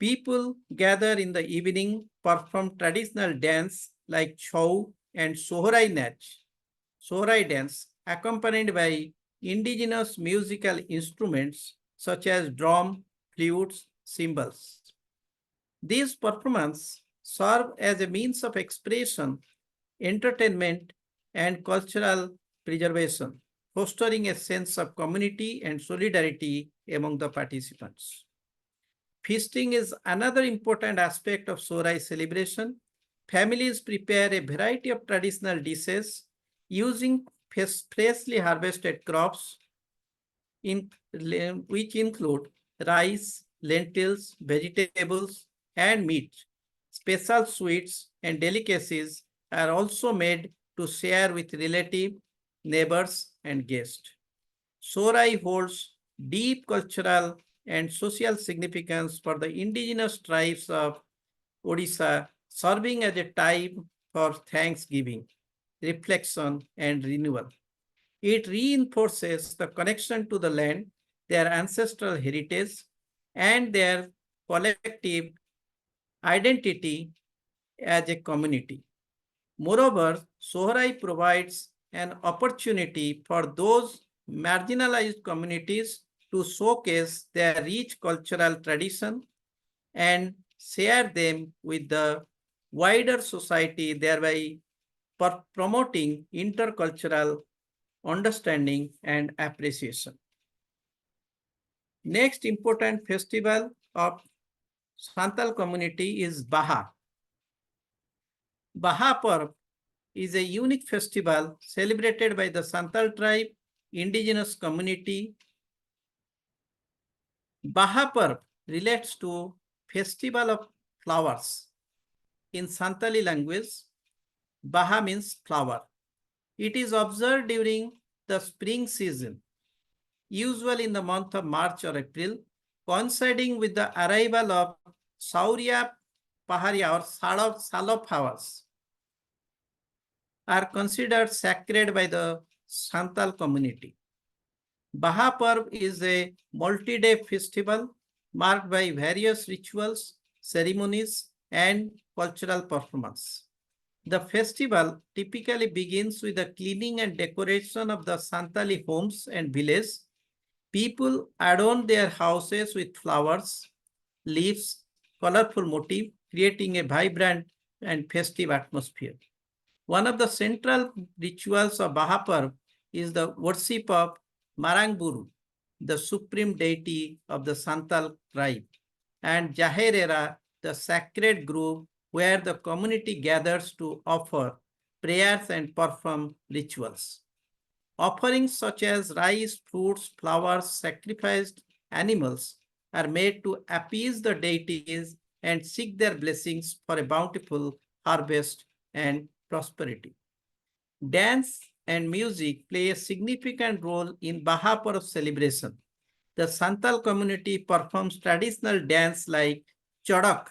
People gather in the evening, perform traditional dance like Chau and Sorai dance, accompanied by indigenous musical instruments such as drum, flutes, cymbals. These performances serve as a means of expression, entertainment, and cultural preservation, fostering a sense of community and solidarity among the participants. Feasting is another important aspect of Sorai celebration. Families prepare a variety of traditional dishes using freshly harvested crops, which include rice, lentils, vegetables, and meat. Special sweets and delicacies are also made to share with relatives, neighbors, and guests. Sorai holds deep cultural and social significance for the indigenous tribes of Odisha, serving as a time for thanksgiving, reflection, and renewal. It reinforces the connection to the land, their ancestral heritage, and their collective identity as a community. Moreover, Sohrai provides an opportunity for those marginalized communities to showcase their rich cultural tradition and share them with the wider society, thereby promoting intercultural understanding and appreciation. Next important festival of Santal community is Bahapur. Bahapur is a unique festival celebrated by the Santal tribe, indigenous community. Bahapur relates to festival of flowers. In Santali language, Baha means flower. It is observed during the spring season, usually in the month of March or April, coinciding with the arrival of Sauriya Paharia or Salo flowers, are considered sacred by the Santal community. Bahapur is a multi-day festival marked by various rituals, ceremonies, and cultural performance. The festival typically begins with the cleaning and decoration of the Santali homes and villages. People adorn their houses with flowers, leaves, colorful motifs, creating a vibrant and festive atmosphere. One of the central rituals of Bahapur is the worship of Marangburu, the supreme deity of the Santal tribe, and Jaherera, the sacred grove where the community gathers to offer prayers and perform rituals. Offerings such as rice, fruits, flowers, sacrificed animals are made to appease the deities and seek their blessings for a bountiful harvest and prosperity. Dance and music play a significant role in Bahapur celebration. The Santal community performs traditional dance like Chodak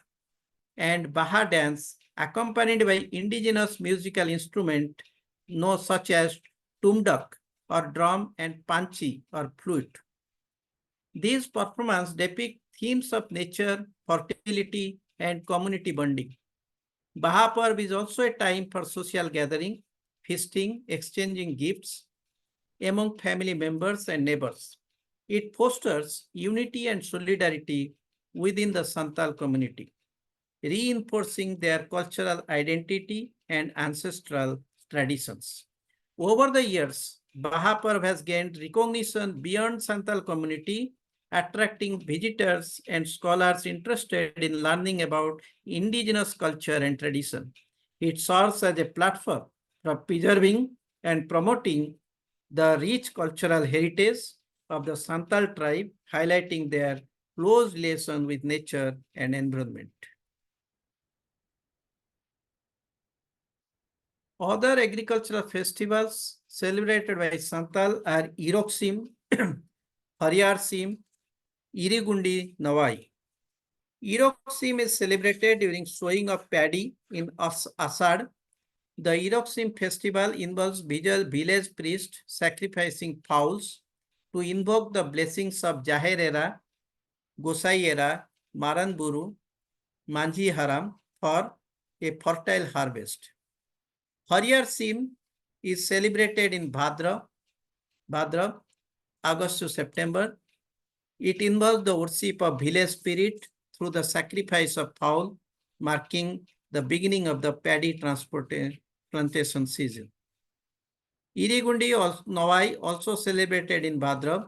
and Baha dance, accompanied by indigenous musical instruments such as tumdak or drum and panchi or flute. These performances depict themes of nature, fertility, and community bonding. Bahapur is also a time for social gathering, feasting, exchanging gifts among family members and neighbors. It fosters unity and solidarity within the Santal community, reinforcing their cultural identity and ancestral traditions. Over the years, Bahapur has gained recognition beyond Santal community, attracting visitors and scholars interested in learning about indigenous culture and tradition. It serves as a platform for preserving and promoting the rich cultural heritage of the Santal tribe, highlighting their close relation with nature and environment. Other agricultural festivals celebrated by Santal are Iroksim, Hariyarsim, Irigundi Nawai. Iroksim is celebrated during sowing of paddy in Asad. The Iroksim festival involves village priests sacrificing fowls to invoke the blessings of Jaherera, Gosaiera, Maranburu, Manji Haram for a fertile harvest. Hariyarsim is celebrated in Bhadra, August to September. It involves the worship of village spirit through the sacrifice of fowl, marking the beginning of the paddy plantation season. Irigundi Nawai, also celebrated in Bhadra.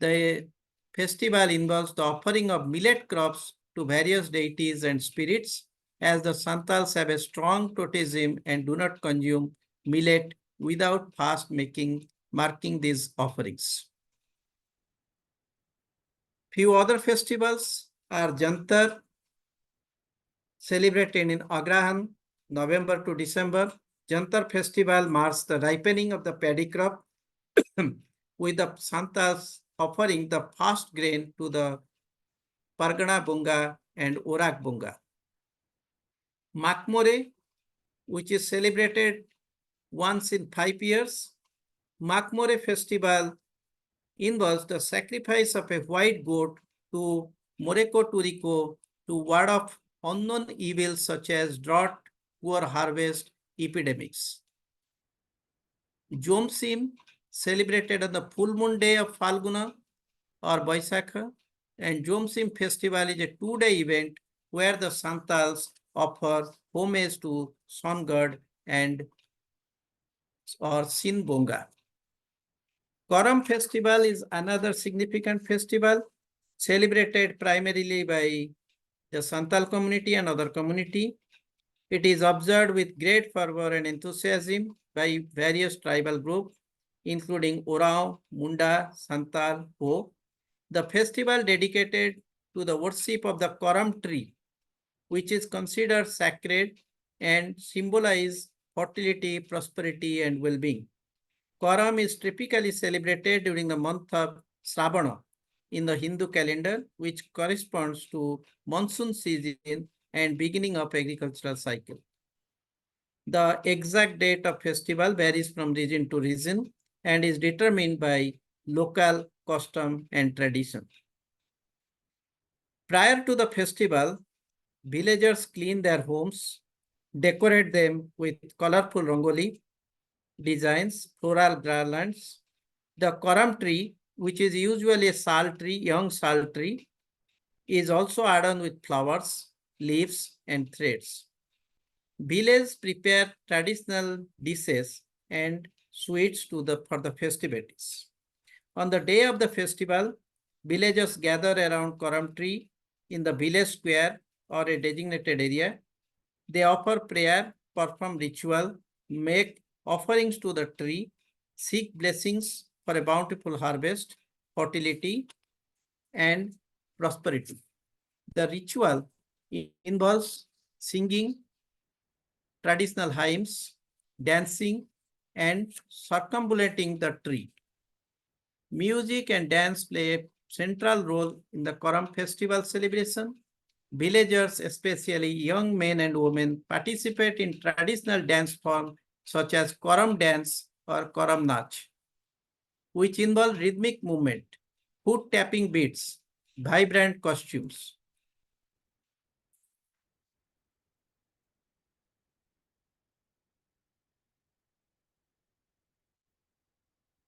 The festival involves the offering of millet crops to various deities and spirits, as the Santals have a strong totemism and do not consume millet without fast marking these offerings. Few other festivals are Jantar, celebrated in Agrahan, November to December. Jantar festival marks the ripening of the paddy crop with the Santals offering the first grain to the Pargana Bunga and Orak Bunga. Makmore, which is celebrated once in 5 years. Makmore festival involves the sacrifice of a white goat to Moreko Turiko to ward off unknown evils such as drought, poor harvest, epidemics. Jomsim, celebrated on the full moon day of Falguna or Baisakha, and Jomsim festival is a 2-day event where the Santals offer homage to sun god and or Sinbonga. Karam festival is another significant festival celebrated primarily by the Santal community and other community. It is observed with great fervor and enthusiasm by various tribal groups, including Orao, Munda, Santal, Ho. The festival dedicated to the worship of the Karam tree, which is considered sacred and symbolize fertility, prosperity, and well-being. Karam is typically celebrated during the month of Shravana in the Hindu calendar, which corresponds to monsoon season and beginning of agricultural cycle. The exact date of festival varies from region to region and is determined by local custom and tradition. Prior to the festival, villagers clean their homes, decorate them with colorful rangoli designs, floral garlands. The Karam tree, which is usually a sal tree, young sal tree, is also adorned with flowers, leaves, and threads. Villagers prepare traditional dishes and sweets for the festivities. On the day of the festival, villagers gather around Karam tree in the village square or a designated area. They offer prayer, perform ritual, make offerings to the tree, seek blessings for a bountiful harvest, fertility, and prosperity. The ritual involves singing traditional hymns, dancing, and circumambulating the tree. Music and dance play a central role in the Karam festival celebration. Villagers, especially young men and women, participate in traditional dance forms such as Karam dance or Karam Nach, which involve rhythmic movement, foot tapping beats, vibrant costumes.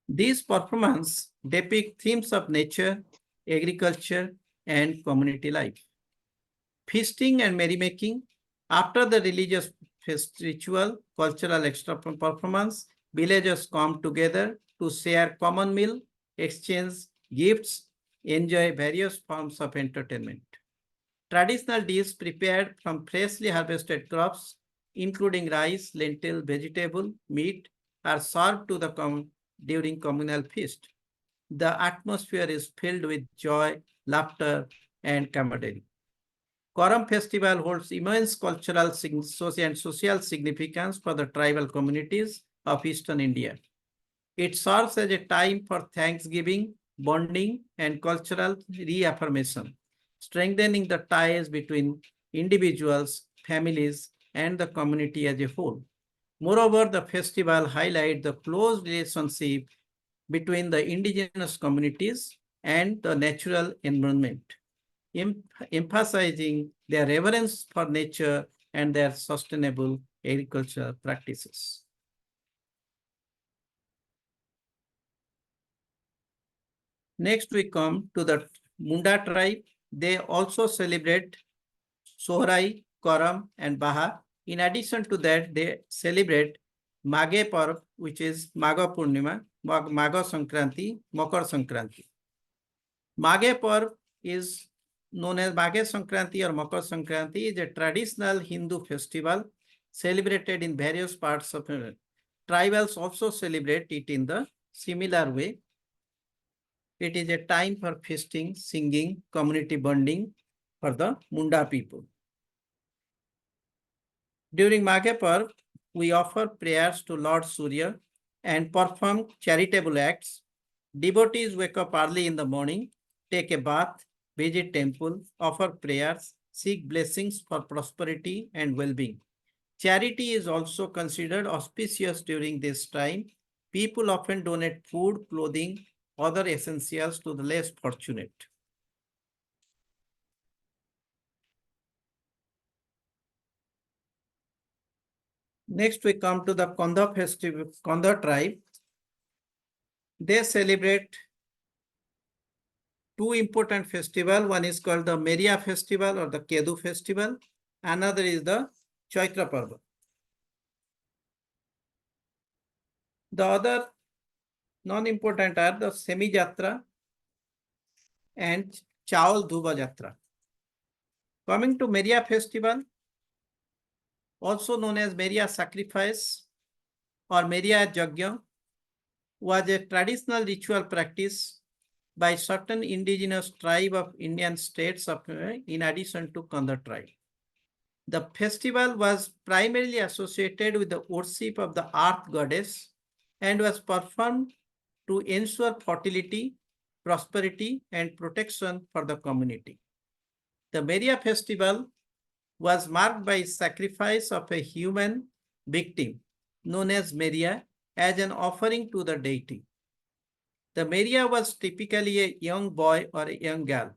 These performances depict themes of nature, agriculture, and community life. Feasting and merrymaking. After the religious ritual, cultural extra performance, villagers come together to share common meal, exchange gifts, enjoy various forms of entertainment. Traditional dishes prepared from freshly harvested crops, including rice, lentil, vegetable, meat, are served to the during communal feast. The atmosphere is filled with joy, laughter, and camaraderie. Oram Festival holds immense cultural and social significance for the tribal communities of Eastern India. It serves as a time for thanksgiving, bonding, and cultural reaffirmation, strengthening the ties between individuals, families, and the community as a whole. Moreover, the festival highlights the close relationship between the indigenous communities and the natural environment, emphasizing their reverence for nature and their sustainable agricultural practices. Next, we come to the Munda tribe. They also celebrate Sorai, Karam, and Baha. In addition to that, they celebrate Mage Parv, which is Maga Purnima, Maga Sankranti, Makar Sankranti. Mage Parv is known as Mage Sankranti or Makar Sankranti, is a traditional Hindu festival celebrated in various parts of the tribals also celebrate it in the similar way. It is a time for feasting, singing, community bonding for the Munda people. During Mage Parv, we offer prayers to Lord Surya and perform charitable acts. Devotees wake up early in the morning, take a bath, visit temple, offer prayers, seek blessings for prosperity and well-being. Charity is also considered auspicious during this time. People often donate food, clothing, other essentials to the less fortunate. Next, we come to the Kanda festival, Kanda tribe. They celebrate two important festivals. One is called the Meria festival or the Kedu festival. Another is the Chaitra Parba. The other non-important are the Semi Jatra and Chaul Dhuba Jatra. Coming to Meria festival, also known as Meria sacrifice or Meria Yajna, was a traditional ritual practice by certain indigenous tribe of Indian states in addition to Kanda tribe. The festival was primarily associated with the worship of the earth goddess and was performed to ensure fertility, prosperity, and protection for the community. The Meria festival was marked by sacrifice of a human victim known as Meria as an offering to the deity. The Meria was typically a young boy or a young girl,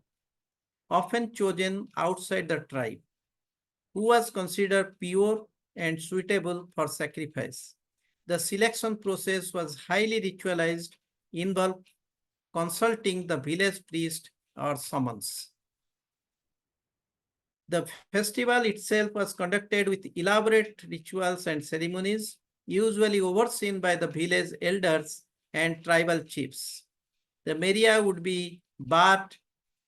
often chosen outside the tribe, who was considered pure and suitable for sacrifice. The selection process was highly ritualized, involved consulting the village priest or shamans. The festival itself was conducted with elaborate rituals and ceremonies, usually overseen by the village elders and tribal chiefs. The Meria would be bathed,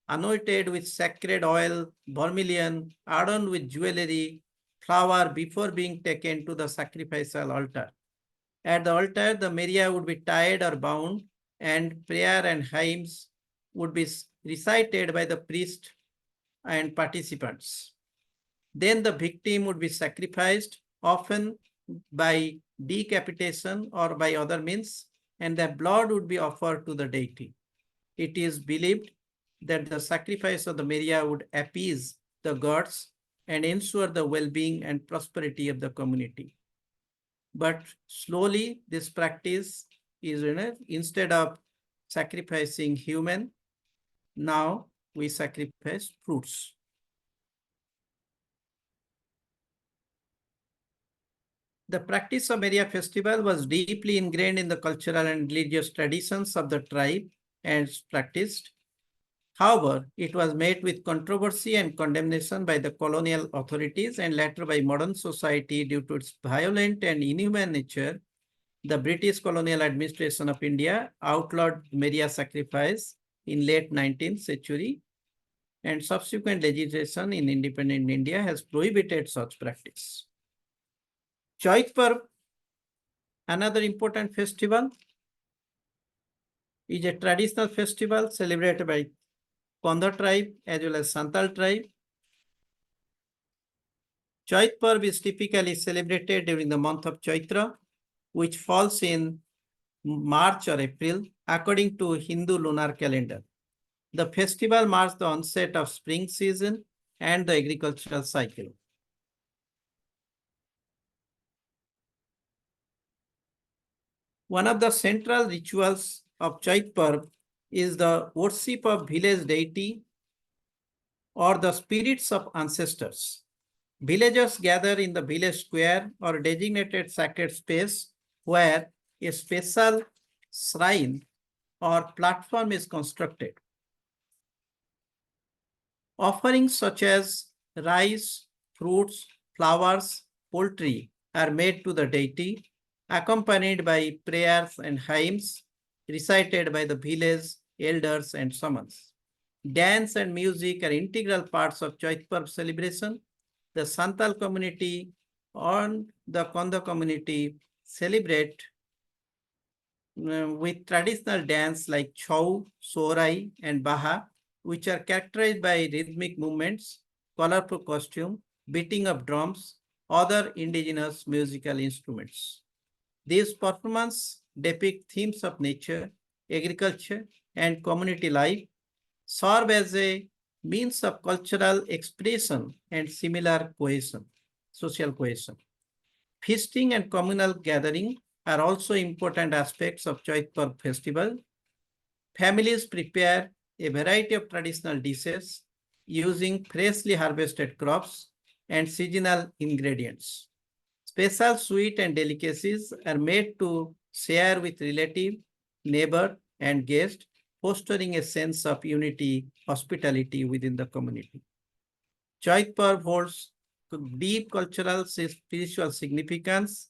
anointed with sacred oil, vermilion, adorned with jewelry, flower before being taken to the sacrificial altar. At the altar, the Meria would be tied or bound, and prayer and hymns would be recited by the priest and participants. Then the victim would be sacrificed, often by decapitation or by other means, and the blood would be offered to the deity. It is believed that the sacrifice of the Meria would appease the gods and ensure the well-being and prosperity of the community. But slowly, this practice is, instead of sacrificing human, now we sacrifice fruits. The practice of Meria festival was deeply ingrained in the cultural and religious traditions of the tribe and practiced. However, it was met with controversy and condemnation by the colonial authorities and later by modern society due to its violent and inhuman nature. the British colonial administration of India outlawed Maria sacrifice in late 19th century, and subsequent legislation in independent India has prohibited such practice. Chait Parv, another important festival, is a traditional festival celebrated by Kondha tribe as well as Santal tribe. Chait Parv is typically celebrated during the month of Chaitra, which falls in March or April, according to Hindu lunar calendar. The festival marks the onset of spring season and the agricultural cycle. One of the central rituals of Chait Parv is the worship of village deity or the spirits of ancestors. Villagers gather in the village square or designated sacred space where a special shrine or platform is constructed. Offerings such as rice, fruits, flowers, poultry are made to the deity, accompanied by prayers and hymns recited by the village elders and shamans. Dance and music are integral parts of Chait Parv celebration. The Santal community and the Kondha community celebrate with traditional dance like Chau, Sorai, and Baha, which are characterized by rhythmic movements, colorful costume, beating of drums, other indigenous musical instruments. These performances depict themes of nature, agriculture, and community life, serve as a means of cultural expression and similar cohesion, social cohesion. Feasting and communal gathering are also important aspects of Chait Parv festival. Families prepare a variety of traditional dishes using freshly harvested crops and seasonal ingredients. Special sweet and delicacies are made to share with relative, neighbor, and guest, fostering a sense of unity, hospitality within the community. Chait Parv holds deep cultural, spiritual significance,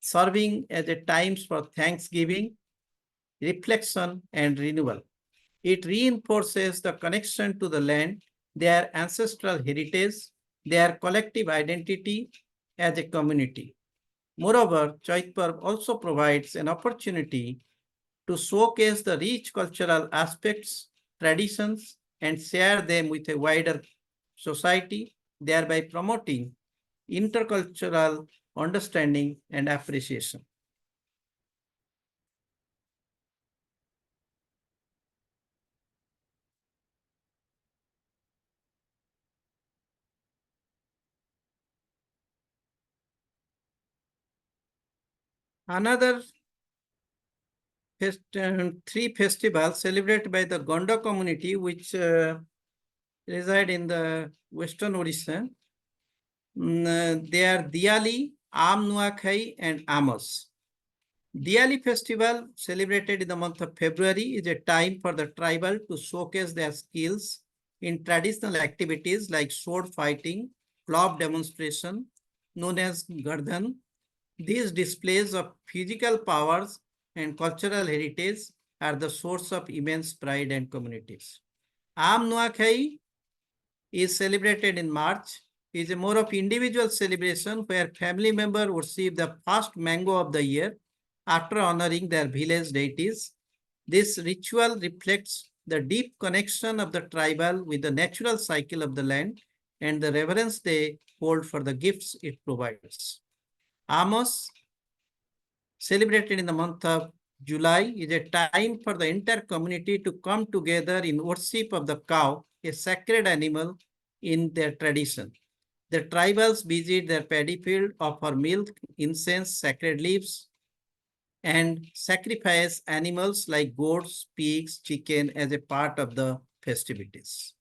serving as a time for thanksgiving, reflection, and renewal. It reinforces the connection to the land, their ancestral heritage, their collective identity as a community. Moreover, Chait Parv also provides an opportunity to showcase the rich cultural aspects, traditions, and share them with a wider society, thereby promoting intercultural understanding and appreciation. Another three festivals celebrated by the Gonda community, which reside in the western Odisha. They are Diwali, Am Nuakhai, and Amos. Diwali festival, celebrated in the month of February, is a time for the tribal to showcase their skills in traditional activities like sword fighting, club demonstration, known as Gardhan. These displays of physical powers and cultural heritage are the source of immense pride and communities. Am Nuakhai is celebrated in March. It is a more of individual celebration where family members receive the first mango of the year after honoring their village deities. This ritual reflects the deep connection of the tribal with the natural cycle of the land and the reverence they hold for the gifts it provides. Amos, celebrated in the month of July, is a time for the entire community to come together in worship of the cow, a sacred animal in their tradition. The tribals visit their paddy field, offer milk, incense, sacred leaves, and sacrifice animals like goats, pigs, chicken as a part of the festivities.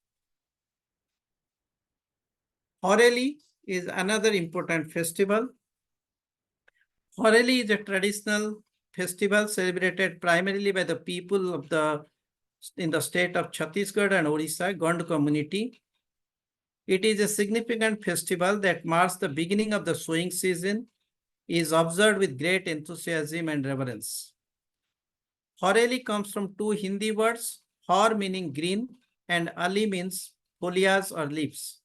Horeli is another important festival. Horeli is a traditional festival celebrated primarily by the people of in the state of Chhattisgarh and Odisha, Gond community. It is a significant festival that marks the beginning of the sowing season is observed with great enthusiasm and reverence. Horeli comes from two Hindi words, hor meaning green and ali means foliage or leaves.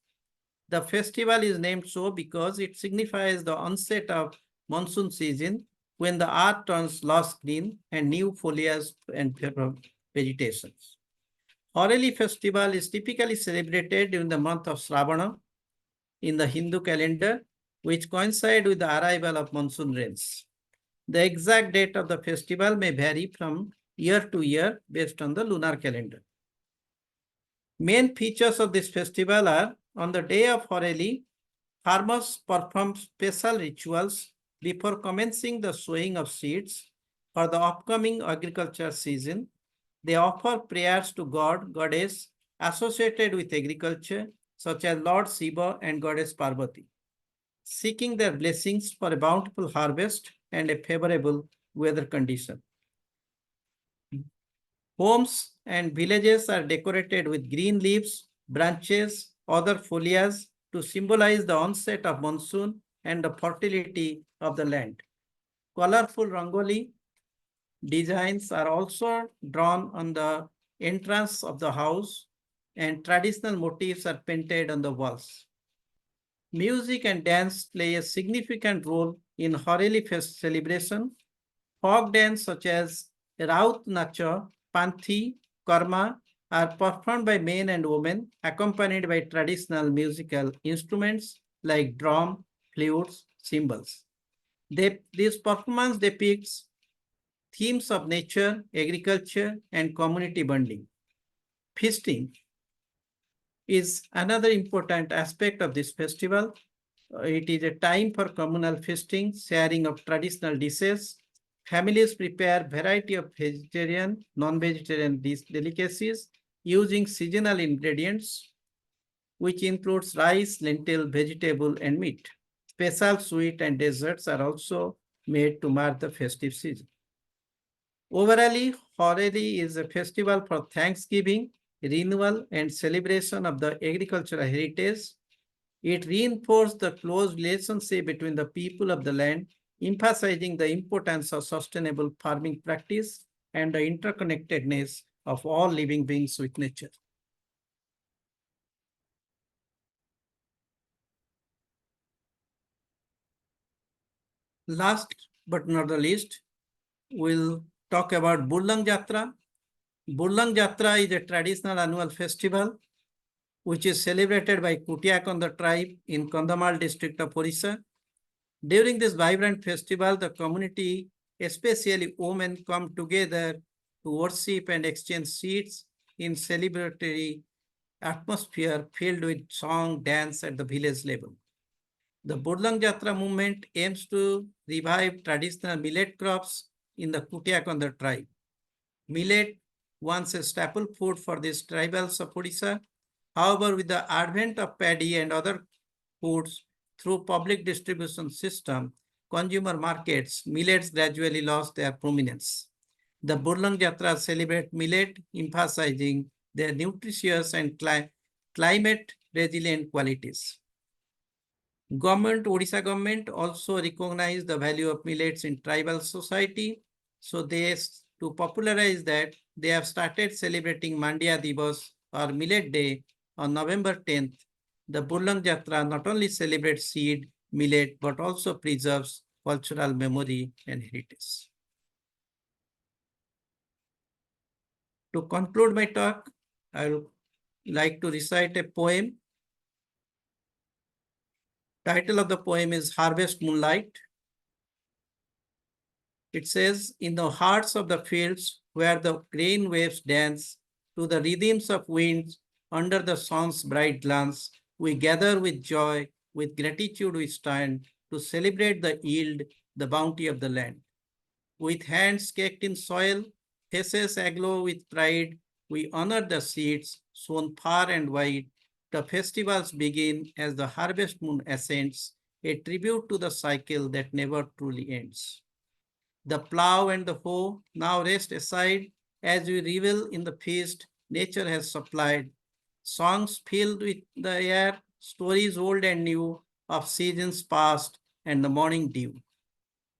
The festival is named so because it signifies the onset of monsoon season when the earth turns lush green and new foliage and vegetation. Horeli festival is typically celebrated during the month of Shravana in the Hindu calendar, which coincide with the arrival of monsoon rains. The exact date of the festival may vary from year to year based on the lunar calendar. Main features of this festival are on the day of Horeli, farmers perform special rituals before commencing the sowing of seeds for the upcoming agriculture season. They offer prayers to God, goddess associated with agriculture, such as Lord Shiva and goddess Parvati, seeking their blessings for a bountiful harvest and a favorable weather condition. Homes and villages are decorated with green leaves, branches, other foliage to symbolize the onset of monsoon and the fertility of the land. Colorful rangoli designs are also drawn on the entrance of the house, and traditional motifs are painted on the walls. Music and dance play a significant role in Horeli Fest celebration. Folk dance such as Raut Nacha, Panthi, Karma are performed by men and women, accompanied by traditional musical instruments like drum, flutes, cymbals. This performance depicts themes of nature, agriculture, and community bonding. Feasting is another important aspect of this festival. It is a time for communal feasting, sharing of traditional dishes. Families prepare variety of vegetarian, non-vegetarian delicacies using seasonal ingredients, which includes rice, lentil, vegetable, and meat. Special sweet and desserts are also made to mark the festive season. Overall, Horeli is a festival for thanksgiving, renewal, and celebration of the agricultural heritage. It reinforced the close relationship between the people of the land, emphasizing the importance of sustainable farming practice and the interconnectedness of all living beings with nature. Last but not the least, we'll talk about Burlang Jatra. Burlang Jatra is a traditional annual festival which is celebrated by Kutiakonda tribe in Kandhamal district of Odisha. During this vibrant festival, the community, especially women, come together to worship and exchange seeds in celebratory atmosphere filled with song, dance at the village level. The Burlang Jatra movement aims to revive traditional millet crops in the Kutiakonda tribe. Millet, once a staple food for these tribals of Odisha, however, with the advent of paddy and other foods through public distribution system, consumer markets, millets gradually lost their prominence. The Burlang Jatra celebrate millet, emphasizing their nutritious and climate resilient qualities. Odisha government also recognized the value of millets in tribal society. So to popularize that, they have started celebrating Mandya Divas or Millet Day on November 10th. The Burlang Jatra not only celebrates seed, millet, but also preserves cultural memory and heritage. To conclude my talk, I would like to recite a poem. Title of the poem is Harvest Moonlight. It says, in the hearts of the fields where the grain waves dance to the rhythms of winds under the sun's bright glance, we gather with joy, with gratitude we stand to celebrate the yield, the bounty of the land. With hands caked in soil, faces aglow with pride, we honor the seeds sown far and wide. The festivals begin as the harvest moon ascends, a tribute to the cycle that never truly ends. The plow and the hoe now rest aside as we revel in the feast nature has supplied. Songs filled with the air, stories old and new of seasons past and the morning dew.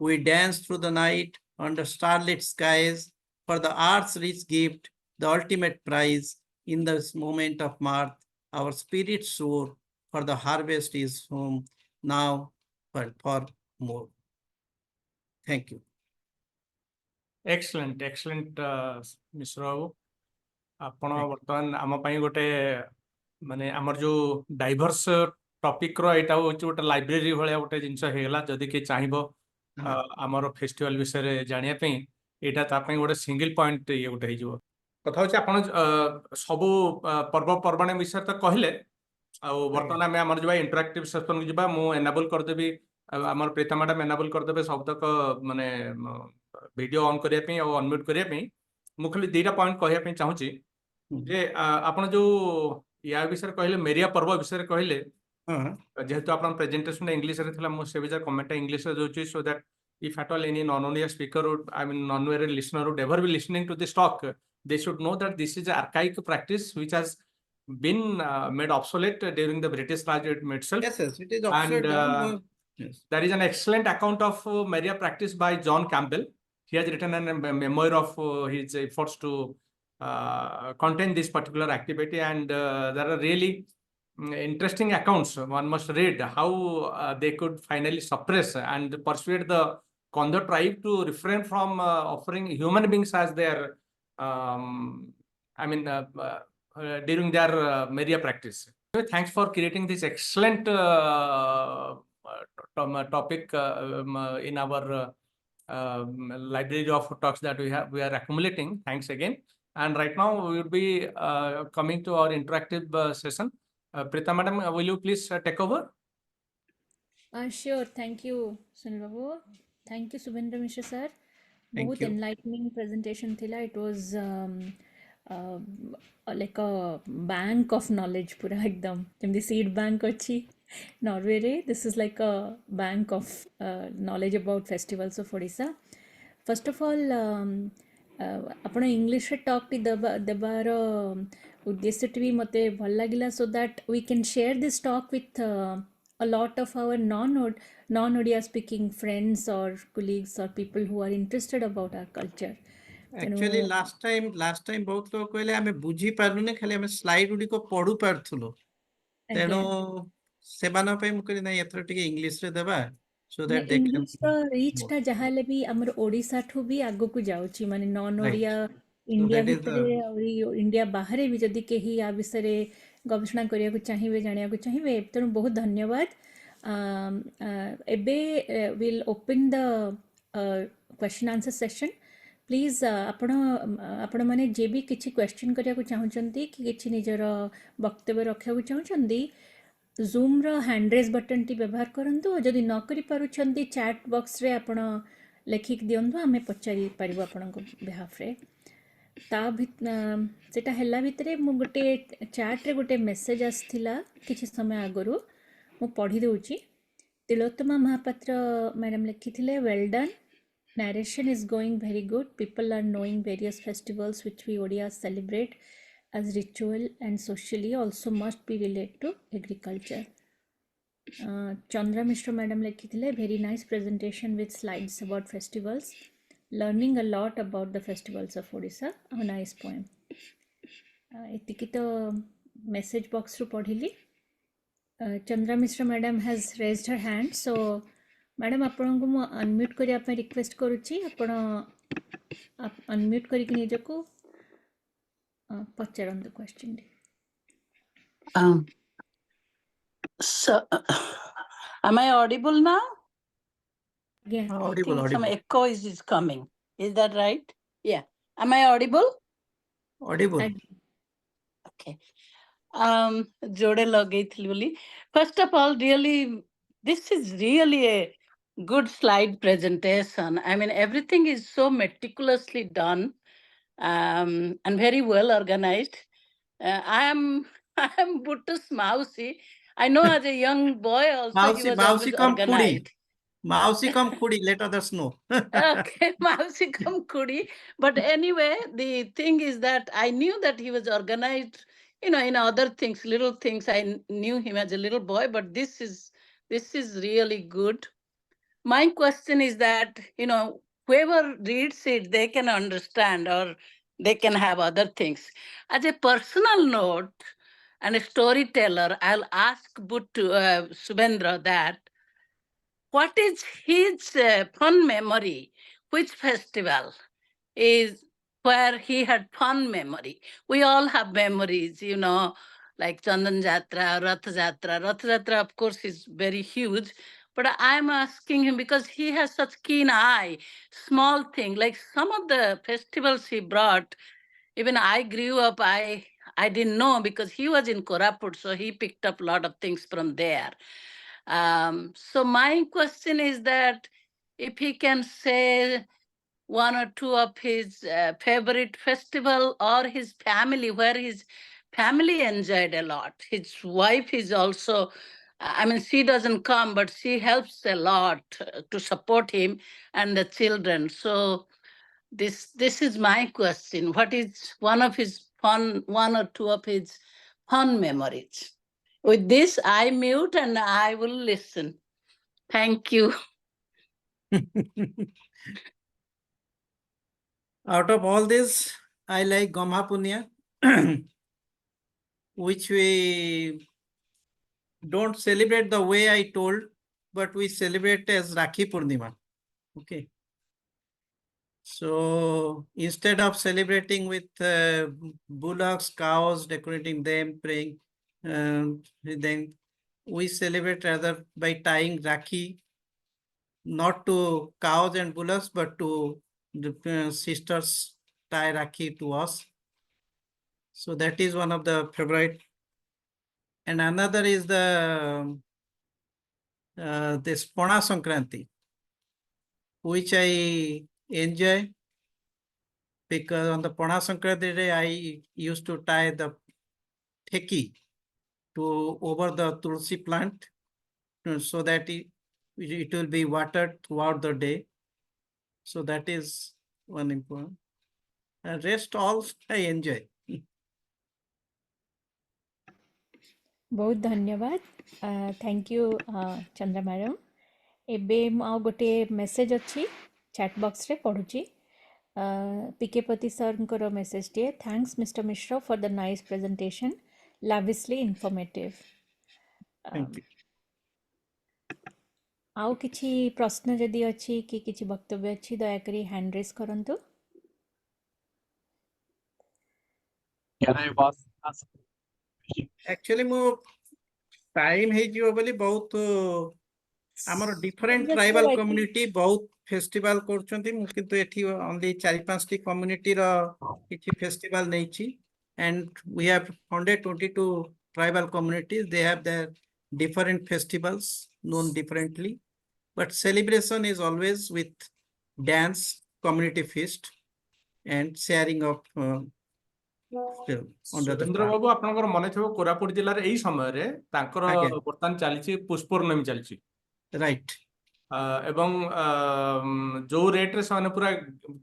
We dance through the night under starlit skies for the earth's rich gift, the ultimate prize. In this moment of mirth, our spirits soar, for the harvest is home now for more. Thank you. Excellent, excellent, Mishra ବାବୁ ଆପଣ Thank you. ବର୍ତ୍ତମାନ ଆମ ପାଇଁ ଗୋଟେ ମାନେ ଆମର ଯୋଉ diverse topic ର ଏଇଟା ହଉଛି ଗୋଟେ ଲାଇବ୍ରେରୀ ଭଳିଆ ଗୋଟେ ଜିନିଷ ହେଇଗଲା ଯଦି କିଏ ଚାହିଁବ ଆମର ଫେଷ୍ଟିଭାଲ ବିଷୟରେ ଜାଣିବା ପାଇଁ ଏଇଟା ତା ପାଇଁ ଗୋଟେ ସିଙ୍ଗଲ ପଏଣ୍ଟ ଇଏ ଗୋଟେ ହେଇଯିବ କଥା ହଉଛି ଆପଣ ସବୁ ପର୍ବପର୍ବାଣି ବିଷୟରେ ତ କହିଲେ ଆଉ ବର୍ତ୍ତମାନ ଆମେ ଆମର ଯିବା ଇଣ୍ଟରାକ୍ଟିଭ ସେସନକୁ ଯିବା ମୁଁ ଏନାବଲ କରିଦେବି ଆମର ପ୍ରୀତା ମ୍ୟାଡାମ ଏନାବଲ କରିଦେବେ ସବୁତକ ମାନେ ଭିଡିଓ ଅନ୍ କରିବା ପାଇଁ ଆଉ ଅନମ୍ୟୁଟ କରିବା ପାଇଁ ମୁଁ ଖାଲି ଦିଟା ପଏଣ୍ଟ କହିବା ପାଇଁ ଚାହୁଁଛି ଯେ ଆପଣ ଯୋଉ ୟା ବିଷୟରେ କହିଲେ ମେରିଆ ପର୍ବ ବିଷୟରେ କହିଲେ ଯେହେତୁ ଆପଣ ପ୍ରେଜେଣ୍ଟେସନ ଇଂଲିଶରେ ଥିଲା ମୁଁ ସେ ବିଷୟରେ କମେଣ୍ଟଟା ଇଂଲିଶରେ ଦଉଛି so that if at all any non-Odia speaker would, I mean non-Odia listener would ever be listening to this talk, they should know that this is an archaic practice which has been made obsolete during the British Raj itself. Yes, yes, it is obsolete. And yes. there is an excellent account of Maria practice by John Campbell. He has written a memoir of his efforts to contain this particular activity, and there are really interesting accounts. One must read how they could finally suppress and persuade the Kondo tribe to refrain from offering human beings as their, during their Maria practice. Thanks for creating this excellent topic in our library of talks that we are accumulating. Thanks again. And right now we will be coming to our interactive session. Prita madam, will you please take over? Sure. Thank you, Sunil Babu. Thank you, Subhendra Mishra sir. Thank बहुत you. enlightening presentation थिला. It was like a bank of knowledge पूरा एकदम जेमती seed bank अच्छी Norway रे. This is like a bank of knowledge about festivals of Odisha. First of all, ଆପଣ ଇଂଲିଶରେ talk ଦେବାର ଉଦ୍ଦେଶ୍ୟଟି ବି ମୋତେ ଭଲ ଲାଗିଲା so that we can share this talk with a lot of our non-Odia speaking friends or colleagues or people who are interested about our culture. Actually, last time ବହୁତ ଲୋକ କହିଲେ ଆମେ ବୁଝି ପାରିଲୁନି ଖାଲି ଆମେ ସ୍ଲାଇଡ ଗୁଡ଼ିକ ପଢୁ ପାରୁଥିଲୁ ତେଣୁ ସେମାନଙ୍କ ପାଇଁ ମୁଁ କହିଲି ନାଇଁ ଏଥର ଟିକେ ଇଂଲିଶରେ ଦେବା so that they can ଇଂଲିଶର ରିଚ୍ଟା ଯାହା ହେଲେ ବି ଆମର ଓଡ଼ିଶାଠୁ ବି ଆଗକୁ ଯାଉଛି ମାନେ non Odia India that is ଭିତରେ ଆହୁରି ଇଣ୍ଡିଆ ବାହାରେ ବି ଯଦି କେହି ଆ ବିଷୟରେ ଗବେଷଣା କରିବାକୁ ଚାହିଁବେ ଜାଣିବାକୁ ଚାହିଁବେ ତେଣୁ ବହୁତ ଧନ୍ୟବାଦ ଏବେ will open the question answer session please ଆପଣମାନେ ଯିଏ ବି କିଛି କ୍ୱେଶ୍ଚନ୍ କରିବାକୁ ଚାହୁଁଛନ୍ତି କି କିଛି ନିଜର ବକ୍ତବ୍ୟ ରଖିବାକୁ ଚାହୁଁଛନ୍ତି ଜୁମ୍ର ହ୍ୟାଣ୍ଡ ରେଜ୍ ବଟନ୍ଟି ବ୍ୟବହାର କରନ୍ତୁ ଯଦି ନ କରିପାରୁଛନ୍ତି ଚାଟ୍ ବକ୍ସରେ ଆପଣ ଲେଖିକି ଦିଅନ୍ତୁ ଆମେ ପଚାରିପାରିବୁ ଆପଣଙ୍କ ବିହାଫ୍ରେ ସେଟା ହେଲା ଭିତରେ ମୁଁ ଗୋଟେ ଚାଟ୍ରେ ଗୋଟେ ମେସେଜ୍ ଆସିଥିଲା କିଛି ସମୟ ଆଗରୁ ମୁଁ ପଢ଼ି ଦେଉଛି ତିଳୋତ୍ତମା ମହାପାତ୍ର ମ୍ୟାଡ଼ାମ୍ ଲେଖିଥିଲେ well Don narration is going very good people are knowing various festivals which we Odias celebrate as ritual and socially also must be related to agriculture. Chandra Mishra madam lekhithile very nice presentation with slides about festivals learning a lot about the festivals of Odisha a nice poem etiki to message box ru padhili Chandra Mishra madam has raised her hand so madam ଆପଣଙ୍କୁ ମୁଁ unmute କରିବା ପାଇଁ request କରୁଛି ଆପଣ unmute କରିକି ନିଜକୁ ପଚାରନ୍ତୁ କ୍ୱେଶ୍ଚନଟି So, am I audible now? Yeah. audible. Some echo is coming. Is that right? Yeah. Am I audible? Audible. Okay. Jode lagaythili boli. First of all, really, this is really a good slide presentation. I mean, everything is so meticulously done and very well organized. I am Buttus Mausi. I know as a young boy also he was always organized. Mausi come kudi, let others know. Okay, Mausi come kudi. But anyway, the thing is that I knew that he was organized, in other things, little things. I knew him as a little boy, but this is really good. my question is that, whoever reads it, they can understand or they can have other things. As a personal note and a storyteller, I'll ask Subhendra that what is his fun memory? Which festival is where he had fun memory? We all have memories, like Chandan Jatra, Rath Jatra. Rath Jatra, of course, is very huge. But I'm asking him because he has such keen eye, small thing, like some of the festivals he brought. Even I grew up, I didn't know because he was in Koraput, so he picked up a lot of things from there. So my question is that if he can say one or two of his favorite festival or his family, where his family enjoyed a lot. His wife is also, I mean, she doesn't come, but she helps a lot to support him and the children. So this is my question. What is one or two of his fun memories? With this, I mute and I will listen. Thank you. Out of all this, I like Gomha Punya, which we don't celebrate the way I told, but we celebrate as Rakhi Purnima. Okay. So instead of celebrating with bullocks, cows, decorating them, praying, then we celebrate rather by tying Rakhi, not to cows and bullocks, but to the sisters tie Rakhi to us. So that is one of the favorite. And another is the this Paa Sankranti, which I enjoy because on the Paa Sankranti day I used to tie the theki to over the tulsi plant so that it will be watered throughout the day. So that is one important. And rest all I enjoy. बहुत धन्यवाद thank you Chandra madam एबे आ गोटे message अच्छी chat box रे पढ़ुची PK Pati sir message टे thanks mister Mishra for the nice presentation lavishly informative Thank you. आउ किछि प्रश्न जदि अच्छी कि किछि वक्तव्य अच्छी दयाकरी हैंड रेस करंतु Can I ask? Actually, mo time है जो बोली बहुत आमर different Yes, sir, tribal I think- community बहुत फेस्टिवल करछंती मु किंतु एठी ओनली 4-5 कम्युनिटी रो किछि फेस्टिवल नै छी and we have 122 tribal communities. They have their different festivals known differently, but celebration is always with dance, community feast, and sharing of under the Surendra star. ବାବୁ ଆପଣଙ୍କର ମନେ ଥିବ କୋରାପୁଟ ଜିଲ୍ଲାରେ ଏଇ ସମୟରେ ତାଙ୍କର ଆଜ୍ଞା। ବର୍ତ୍ତମାନ ଚାଲିଛି ପୁଷ୍ପୂର୍ଣ୍ଣମୀ ଚାଲିଛି Right. ଏବଂ ଯୋଉ ରେଟରେ ସେମାନେ ପୁରା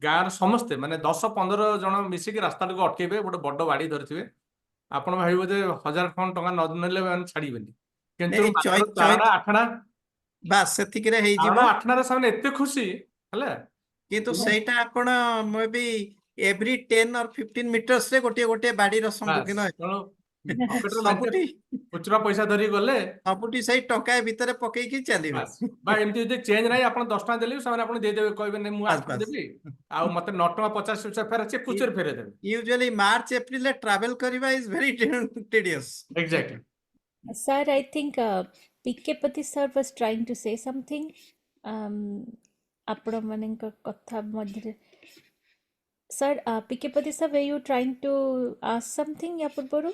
ଗାଁର ସମସ୍ତେ ମାନେ 10-15 ଜଣ ମିଶିକି ରାସ୍ତାଟାକୁ ଅଟକେଇବେ ଗୋଟେ ବଡ ବାଡି ଧରିଥିବେ ଆପଣ ଭାବିବେ ଯେ 1000 ଟଙ୍କା ନ ନେଲେ ମାନେ ଛାଡିବେନି କିନ୍ତୁ ନାଇଁ, ମାତ୍ର ଚୈତ- ଚାରଣ ଆଠଣା ବାସ୍ ସେତିକିରେ ଚାରଣ ହେଇଯିବ ଆଠଣାରେ ସେମାନେ ଏତେ ଖୁସି ହେଲା କିନ୍ତୁ ସେଇଟା ଆପଣ ମେ ବି ଏଭ୍ରି 10 or 15 ମିଟର୍ସ ରେ ଗୋଟିଏ ଗୋଟିଏ ବାଡିର ସମ୍ମୁଖୀନ ହେବେ। ତେଣୁ ପକେଟରେ ସବୁଠି ଖୁଚୁରା ପଇସା ଧରିକି ଗଲେ ସବୁଠି ସେଇ ଟଙ୍କାଏ ଭିତରେ ପକେଇକି ଚାଲିବେ। ବାସ୍ ବା ଏମିତି ଯଦି ଚେଞ୍ଜ ନାହିଁ ଆପଣ 10 ଟଙ୍କା ଦେଲେ ବି ସେମାନେ ଆପଣ ଦେଇଦେବେ କହିବେ ନାଇଁ ମୁଁ 8 ବାସ୍, ଟଙ୍କା ବାସ୍। ଦେବି ଆଉ ମତେ 9 ଟଙ୍କା 50 ପଇସା ଫେରେ ସେ ଖୁଚୁରେ ଫେରେଇ ଦେବେ ୟୁଜୁଆଲି ମାର୍ଚ୍ଚ ଏପ୍ରିଲରେ ଟ୍ରାଭେଲ କରିବା is very tedious. Exactly Sir, I think PK Pati sir was trying to say something. ଆପଣ ମାନଙ୍କ କଥା ମଧ୍ୟରେ sir, PKପତି sir, were you trying to ask something या ପୂର୍ବରୁ?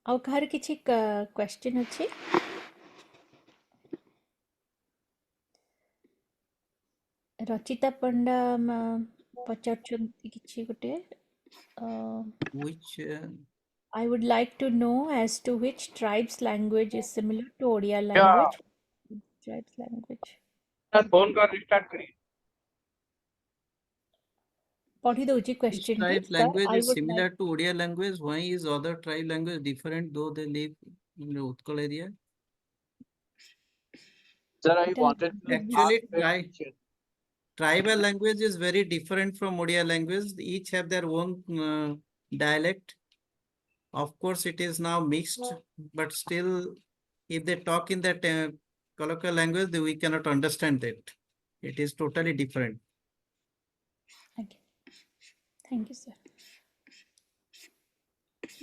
ଆଉ କାହାର କିଛି କ୍ୱେଶ୍ଚିନ୍ ଅଛି? ରଚିତା ପଣ୍ଡା ପଚାରୁଛନ୍ତି କିଛି ଗୋଟେ Which I would like to know as to which tribe's language is similar to Odia language. Tribe's language. Phone कर रिस्टार्ट करिए पढ़ी दउची Each question tribe T language I is would similar to Odia language. Why is other tribe language different though they live in the Utkal area? Sir, I এটা wanted to Actually, ask a question. tribal language is very different from Odia language. Each have their own dialect. Of course, it is now mixed, but still, if they talk in that colloquial language, then we cannot understand it. It is totally different. Thank you sir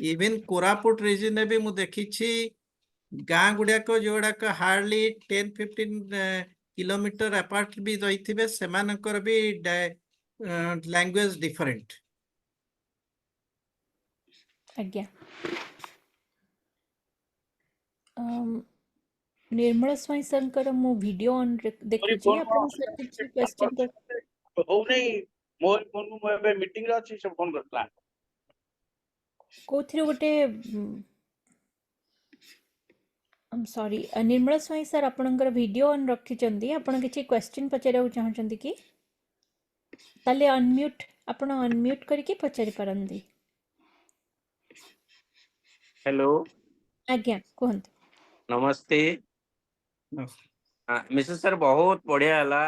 Even Koraput region रे भी मु देखिछि गाँ गुड़ाक जोड़ाक hardly 10-15 kilometre apart भी रही सेमानकर भी language different आज्ञा निर्मल स्वाई सरकर मु वीडियो ऑन देखुची आपण सर किछि क्वेश्चन कर हो नहीं मोर फोन मु एबे मीटिंग रे अछि से फोन करतला कोथिरो गोटे I'm sorry Nirmal Swai sir आपणकर वीडियो ऑन रखिचंदी आपण किछि क्वेश्चन पचारउ चाहचंदी कि ताले अनम्यूट आपण अनम्यूट करके पचारि परंदी हेलो आज्ञा कहंत नमस्ते मिस्टर सर बहुत बढ़िया हला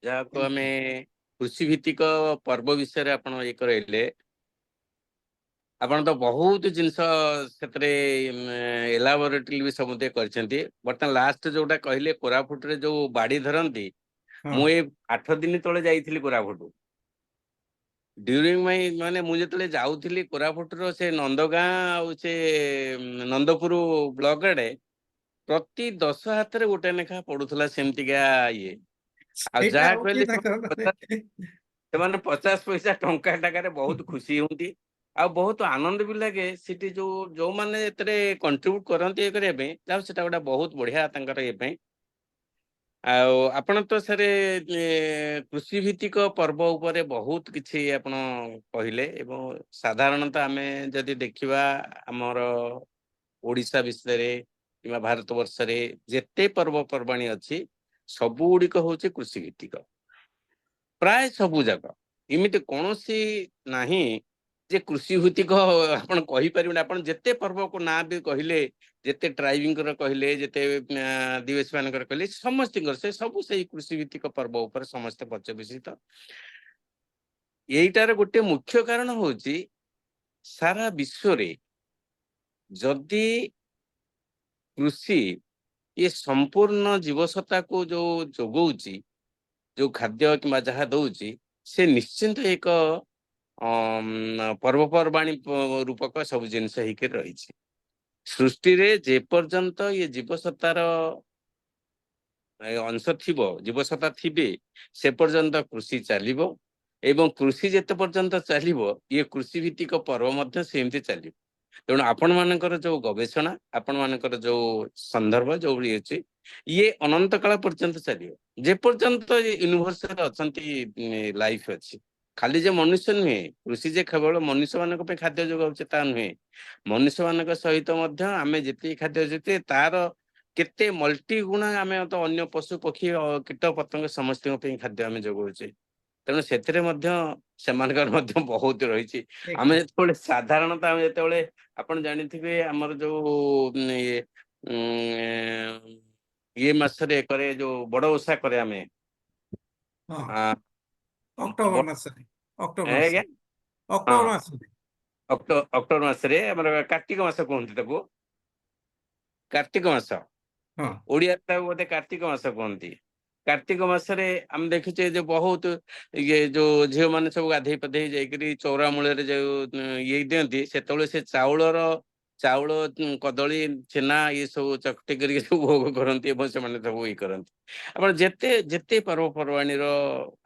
जाको हमें कृषि भित्तिक पर्व विषय आपण ये करैले आपण तो बहुत जिनस सेतरे एलाबोरेटरी भी समुदे करछंती बर्तन लास्ट जोटा कहले कोरापुट रे जो बाड़ी धरंती मु ए 8 दिन तळे जाईथिली कोरापुट ड्यूरिंग माई माने मु जेतले जाउथिली कोरापुट रो से नंदगां आ से नंदपुर ब्लॉक रे प्रति 10 हाथ रे गोटे नेखा पडुथला सेमतिगा ये आ जा कहले ସେମାନେ 50 पैसा टंका टाकारे बहुत खुशी हुंती आ बहुत आनंद भी लगे सिटी जो माने एतरे कंट्रीब्यूट करंती ए करे पे जाउ सेटा गोटा बहुत बढ़िया तांकर ए पे आ आपण तो सरे कृषि भित्तिक पर्व उपरे बहुत किछि आपण कहिले एवं साधारणतः आमे जदि देखिबा हमर ओडिशा विषय रे किबा भारत वर्ष रे जेते पर्व पर्वाणी अछि सबु गुडिक होचे कृषि भित्तिक प्राय सबु जगह इमिति कोनोसी नाही जे कृषि भित्तिक आपण कहि परिबे आपण जेते पर्व को ना भी कहिले जेते ड्राइविंग कर कहिले जेते दिवस मान कर कहिले समस्त से सब से कृषि भित्तिक पर्व ऊपर समस्त पर्यवेसित एइटार गोटे मुख्य कारण होची सारा विश्व रे जदि कृषि ये संपूर्ण जीवसत्ता को जो जोगौची जो खाद्य कि जहाँ दौची से निश्चिंत एक पर्वपर्वाणी रूपक सब जिनस होकर रही सृष्टि रे जे पर्यंत ये जीवसत्तार अंश थिबो जीवसत्ता थिबे से पर्यंत कृषि चलिबो एवं कृषि जेते पर्यंत चलिबो ये कृषि भित्तिक पर्व मध्य सेमती चलिबो तेणु आपण मानकर जो गवेषणा आपण मानकर जो संदर्भ जो ये ये अनंत काल पर्यंत चलियो जे पर्यंत यूनिवर्स अच्छी लाइफ अच्छी खाली जे मनुष्य नुहे कृषि जे केवल मनुष्य मान खाद्य जोगाऊे ता नुहे मनुष्य मान सहित आम जी खाद्य जेते तार केते मल्टी गुणा आम तो अन्य पशु पक्षी कीट पतंग समस्त खाद्य आम जोगाऊे तेणु से बहुत रही आम जो साधारणतः आम जो आप जानी आमर जो ये मसरे करे जो बड़ ओषा करे आम अक्टोबर मास अक्टोबर अक्टोबर मास अक्टोबर मसरे कार्तिक मास कहते कार्तिक मास ओडिया बोधे कार्तिक मास कहती कार्तिक मसरे आम देखीचे जो बहुत ये जो झील मैंने सब गाधे पधे जाकरी चौरा मूल जो ये दिखती से चाउलर चाउल कदली छेना ये सब चकटी कर भोग करती से सब ये करती आप जिते जिते पर्वपर्वाणी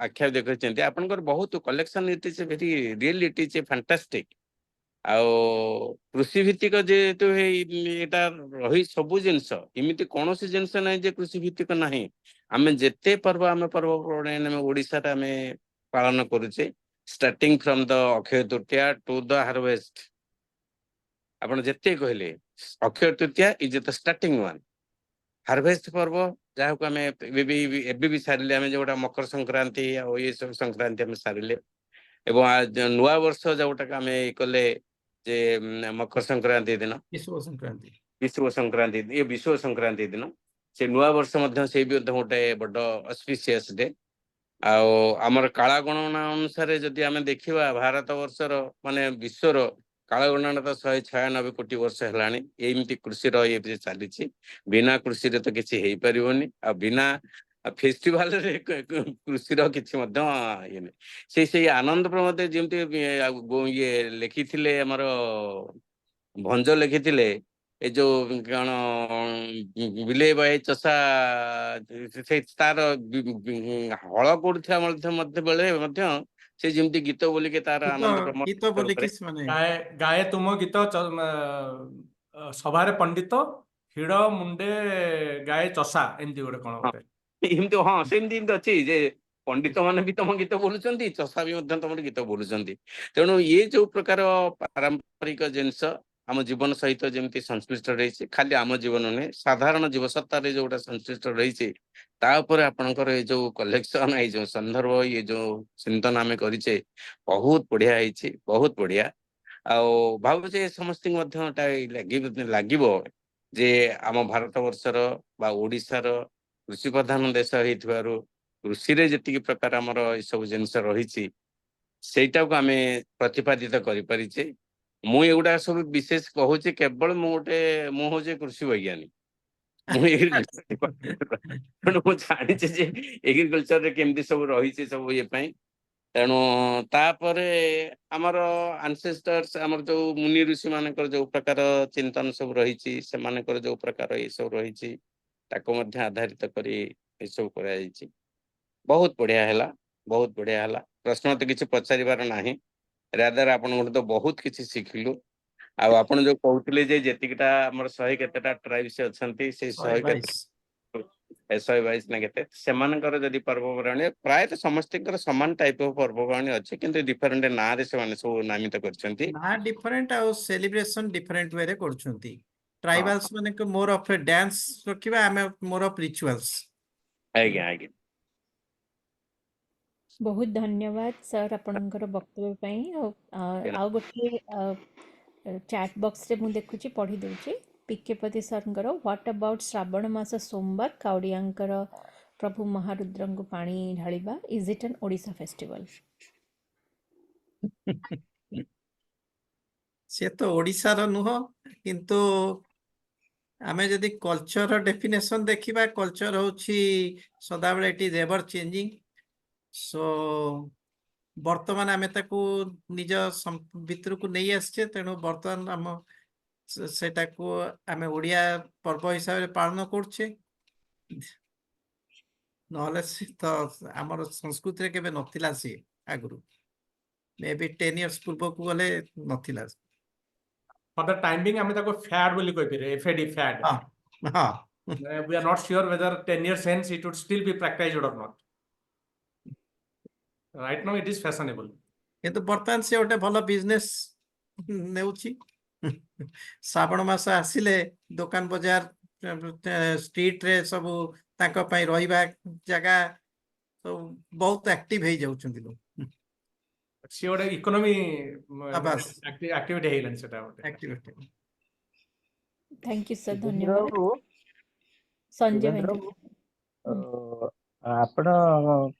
आख्या देखते आपंकर बहुत collection it is very real it is fantastic आउ कृषि भित्तिक जेहेतु एटा रही सबु जिनस इमिति कौन सी जिनस ना जे कृषि भित्तिक नाही आमे जेते पर्व आमे पर्वपर्वाणी ओडिशा रे आमे पालन करूचे starting from the Akshaya Tritiya to the harvest आपण जेते कहले Akshaya Tritiya is the starting one harvest पर्व जहाँ को आमे एबे भी सारिले आमे जोटा मकर संक्रांति आ ये सब संक्रांति आमे सारिले ଏବଂ ନୂଆ ବର୍ଷ ଯୋଉଟାକୁ ଆମେ କଲେ ଯେ ମକର ସଂକ୍ରାନ୍ତି ଦିନ विश्व संक्रांति विश्व संक्रांति ये विश्व संक्रांति दिन से नुआ वर्ष से भी गोटे बड़ ऑस्पिशियस डे आमर काला गणना अनुसार जदि आम देखा भारत वर्षर माने विश्वर काला गणना तो 196 कोटी वर्ष है एमती कृषि ये चली बिना कृषि तो किसी हो पारनि आ बिना फेस्टिवल कृषि किसी ये नहीं से आनंद प्रमोद जमती ये लिखी आमर भंज लिखी ए जो कौन बिले बाई चषा से तार हल करुवा बेले से जमती गीत बोल के तार आनंद गीत बोली प्रमोद किस माने गाए गाए तुम गीत सभारे पंडित हिड़ मुंडे गाए चषा एमती गोटे कौन हाँ गोटे एमती हाँ सेमती अच्छी जे पंडित मैंने भी तुम गीत बोलुंट चषा भी तुम गीत बोलुंट तेणु ये जो प्रकार पारंपरिक जिनस आम जीवन सहित जमी संश्लिष्ट रही खाली आम जीवन नुहे साधारण जीव सत्ता जोटा संश्लिष्ट रही आपणकर ये जो कलेक्शन ये जो संदर्भ ये जो चिंतन आम करे बहुत बढ़िया है बहुत बढ़िया भावे समस्त लगे जे आम भारत वर्षर बा ओडिशार कृषि प्रधान देश हो कृषि जी प्रकार आमर ये सब जिनस रही सेटा को आम प्रतिपादित करें मु एगुड़ा सब विशेष कहूँ केवल मुझे कृषि वैज्ञानिक जानी एग्रीकल्चर केमती सब रही सब ये तेणु तापर आमर आंसेस्टर्स आमर जो मुनि ऋषि मानकर जो प्रकार चिंतन सब रही से जो प्रकार ये सब रही आधारित कर सब कर बहुत बढ़िया है बहुत बढ़िया है प्रश्न तो किसी पचार ना रादर आपण तो बहुत किसी शिखिलु आपण जो कहते जे जेतिकटा हमर 100 केतेटा ट्राइब्स अछंती से 100 केते 122 ना केते सेमानकर जदि पर्वपराणी प्राय तो समस्तिकर समान टाइप ऑफ पर्वपराणी अछि किंतु डिफरेंट ना रे से माने सब नामित करछंती ना डिफरेंट आ सेलिब्रेशन डिफरेंट वे रे करछंती ट्राइबल्स माने को मोर ऑफ ए डांस रखिबा हमें मोर ऑफ रिचुअल्स आज्ञा आज्ञा बहुत धन्यवाद सर आपणकर वक्तव्य ପାଇଁ ଆଉ ଗୋଟିଏ चैट बॉक्स रे ମୁଁ ଦେଖୁଛି ପଢି ଦଉଛି ପିକେପତି ସରଙ୍କର व्हाट अबाउट ଶ୍ରାବଣ ମାସ ସୋମବାର କାଉଡ଼ିଆଙ୍କର ପ୍ରଭୁ ମହାରୁଦ୍ରଙ୍କୁ ପାଣି ଢାଳିବା is it an Odisha festival से तो ओडिसा रो नुह किंतु आमे जदि कल्चर डेफिनेशन देखिबा कल्चर होछि सदाबेले it is ever changing so वर्तमान आमे ताकू निज भितर को नहीं आसछे तेणु वर्तमान आम सेटा को आमे ओडिया पर्व हिसाब रे पालन करछे नहले से तो आमर संस्कृति रे केबे नथिला से आगुरु मे बी 10 इयर्स पूर्व को गले नथिला फॉर द टाइम बिंग आमे ताको फैड बोली कहि पिरे एफएडी फैड हाँ हाँ we are not sure whether 10 years hence it would still be practiced or not right now it is fashionable किंतु वर्तमान से गोटे भल बिजनेस नेउची श्रावण मास आसिले दुकान बाजार स्ट्रीट रे सब तांको पई रहिबा जगह सब बहुत एक्टिव हे जाउछंती लोग सी गोटे इकोनॉमी बस एक्टिविटी हेलन सेटा गोटे activity thank you sir Surendra धन्यवाद बाबू, संजय सुरेंद्र वेंकट बाबू, ଆପଣ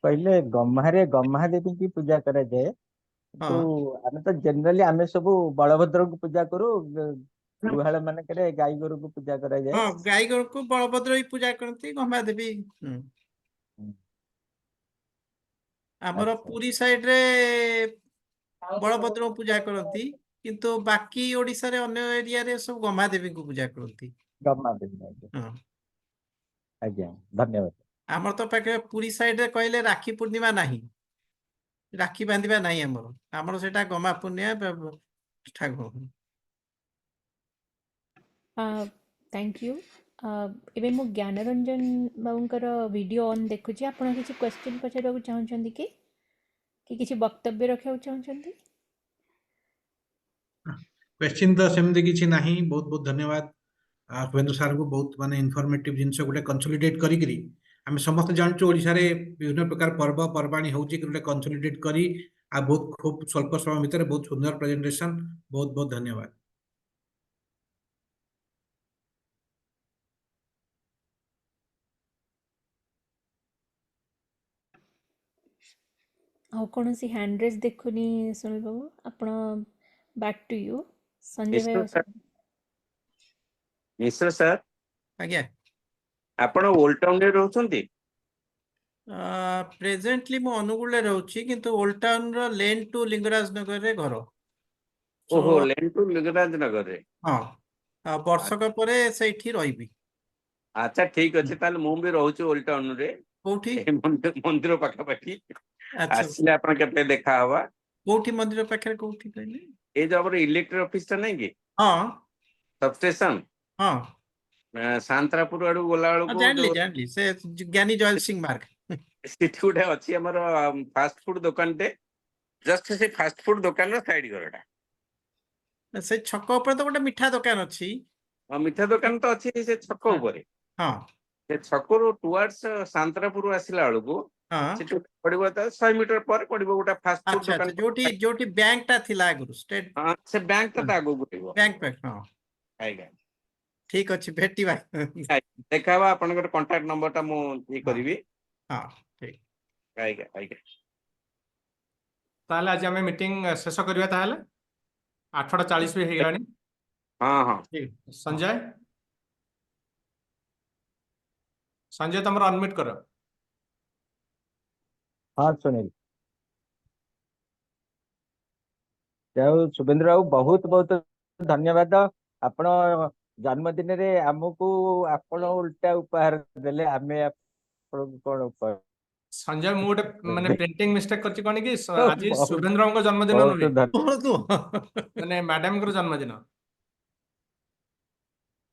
କହିଲେ ଗମ୍ହାରେ ଗମ୍ହା ଦେବୀଙ୍କୁ ପୂଜା କରାଯାଏ କିନ୍ତୁ ଆମେ ତ ଜେନେରାଲି ଆମେ ସବୁ ବଳଭଦ୍ରଙ୍କୁ ପୂଜା କରୁ ଗୁହାଳ ମାନଙ୍କରେ ଗାଈ ଗୋରୁଙ୍କୁ ପୂଜା କରାଯାଏ हाँ गाई गोरु को बलभद्र ही पूजा करती गंगा देवी आमर अच्छा पुरी साइड रे बलभद्र पूजा करती किंतु बाकी ओडिसा रे अन्य एरिया रे सब गंगा देवी को पूजा करती गम्हा देवी ଆଜ୍ଞା हाँ ଆଜ୍ଞା ଧନ୍ୟବାଦ आमर तो पाखे पुरी साइड रे कहले राखी पूर्णिमा नहीं राखी बांधिबा नहीं आमर आमर सेटा गमा पूर्णिमा ठाकुर थैंक यू ଏବେ ମୁଁ ଜ୍ଞାନରଞ୍ଜନ ବାବୁଙ୍କର ଭିଡ଼ିଓ ଅନ୍ ଦେଖୁଛି ଆପଣ କିଛି କ୍ୱେଶ୍ଚିନ୍ ପଚାରିବାକୁ ଚାହୁଁଛନ୍ତି କି କିଛି ବକ୍ତବ୍ୟ ରଖିବାକୁ ଚାହୁଁଛନ୍ତି क्वेश्चन तो सेमती किसी नहीं बहुत बहुत धन्यवाद शुभेंद्र सार को बहुत माने इनफॉर्मेटिव जिनस गोटे कंसोलिडेट करी आम समस्त जानचु ओडिशा रे विभिन्न प्रकार पर्व पर्वाणी होची गोटे कंसोलिडेट करी आ बहुत खूब स्वल्प समय भितर बहुत सुंदर प्रेजेंटेशन बहुत बहुत धन्यवाद। ଆଉ କୌଣସି ହ୍ୟାଣ୍ଡ ରେଜ୍ ଦେଖୁନି ସୁନିଲ ବାବୁ, ଆପଣ ବ୍ୟାକ୍ ଟୁ ୟୁ। ସଞ୍ଜୟ ଭାଇ ମିଶ୍ର ଅଛନ୍ତି। ମିଶ୍ର ସାର୍ ଆଜ୍ଞା ଆପଣ ଓଲ୍ଡ ଟାଉନରେ ରହୁଛନ୍ତି? ପ୍ରେଜେଣ୍ଟଲି ମୁଁ ଅନୁଗୁଳରେ ରହୁଛି କିନ୍ତୁ ଓଲ୍ଡ ଟାଉନର ଲେନ୍ ଟୁ ଲିଙ୍ଗରାଜ ନଗରରେ ଘର। So, ଓହୋ ଲେନ୍ ଟୁ ଲିଙ୍ଗରାଜ ନଗରରେ। ହଁ ବର୍ଷକ ପରେ ସେଇଠି ରହିବି। ଆଚ୍ଛା ଠିକ ଅଛି, ତାହେଲେ ମୁଁ ବି ରହୁଛି ଓଲ୍ଡ ଟାଉନରେ କୋଉଠି? ଏ ମନ୍ଦିର ପାଖାପାଖି। ଆଚ୍ଛା ଆସିଲେ ଆପଣ କେତେ ଦେଖା ହବା। କୋଉଠି ମନ୍ଦିର ପାଖରେ କୋଉଠି କହିଲେ? ଏଇ ଯୋଉ ଆମର ଇଲେକ୍ଟ୍ରିକ ଅଫିସ ଟା ନାଇଁ କି ହଁ ସବଷ୍ଟେସନ, ହଁ ସାନ୍ତରାପୁର ଆଡକୁ ଗଲା ବେଳକୁ ଜାଣିଲି ଯୋଉ ଜାଣିଲି ସେ ଜ୍ଞାନୀ ଜୟଲ ସିଂ ମାର୍ଗ। ସେଠି ଗୋଟେ ଅଛି ଆମର ଫାଷ୍ଟ ଫୁଡ ଦୋକାନଟେ, ଜଷ୍ଟ ସେ ଫାଷ୍ଟ ଫୁଡ ଦୋକାନର ସାଇଡ ଘରଟା। ସେ ଛକ ଉପରେ ତ ଗୋଟେ ମିଠା ଦୋକାନ ଅଛି। ମିଠା ଦୋକାନ ତ ଅଛି ସେ ଛକ ହଁ ଉପରେ। ହଁ ସେ ଛକରୁ ଟୁୱାର୍ଡସ ସାନ୍ତରାପୁର ଆସିଲା ବେଳକୁ ହଁ ସେଠୁ ପଡିବ, ତା 100 ମିଟର ପରେ ପଡିବ ଗୋଟେ ଫାଷ୍ଟ ଫୁଡ ଆଚ୍ଛା ଆଚ୍ଛା ଯୋଉଠି ଦୋକାନ। ଯୋଉଠି ବ୍ୟାଙ୍କ ଟା ଥିଲା ଆଗରୁ ଷ୍ଟେଟ ହଁ ସେ ବ୍ୟାଙ୍କ ଟା ଆଗକୁ ପଡିବ। ବ୍ୟାଙ୍କ ପାଖ। ହଁ ଆଜ୍ଞା ଠିକ ଅଛି ଭେଟିବା। ଦେଖା ହବା, ଆପଣଙ୍କର କଣ୍ଟାକ୍ଟ ନମ୍ବର ଟା ମୁଁ ଇଏ ହଁ କରିବି। ହଁ ଠିକ। ଆଜ୍ଞା ଆଜ୍ଞା। ତାହେଲେ ଆଜି ଆମେ ମିଟିଂ ଶେଷ କରିବା ତାହେଲେ, 8:40 ବି ହେଇଗଲାଣି। ହଁ ହଁ ଠିକ ସଞ୍ଜୟ, ସଞ୍ଜୟ ତମର ଅନମ୍ୟୁଟ୍ କର। ହଁ ସୁନିଲ, ଯାଉ ଶୁଭେନ୍ଦ୍ର ବାବୁ ବହୁତ ବହୁତ ଧନ୍ୟବାଦ। ଆପଣ ଜନ୍ମଦିନରେ ଆମକୁ ଆପଣ ଓଲଟା ଉପହାର ଦେଲେ, ଆମେ ଆପଣଙ୍କୁ କଣ ଉପହାର ସଞ୍ଜୟ, ମୁଁ ଗୋଟେ ମାନେ ଦେବେ? ପ୍ରିଣ୍ଟିଂ ମିଷ୍ଟେକ୍ କରିଛି କଣ କି, ଆଜି ବହୁତ ସୁଭେନ୍ଦ୍ରଙ୍କ ଜନ୍ମଦିନ ବହୁତ ନୁହେଁ, କୁହନ୍ତୁ। ମାନେ ମ୍ୟାଡାମଙ୍କର ଜନ୍ମଦିନ।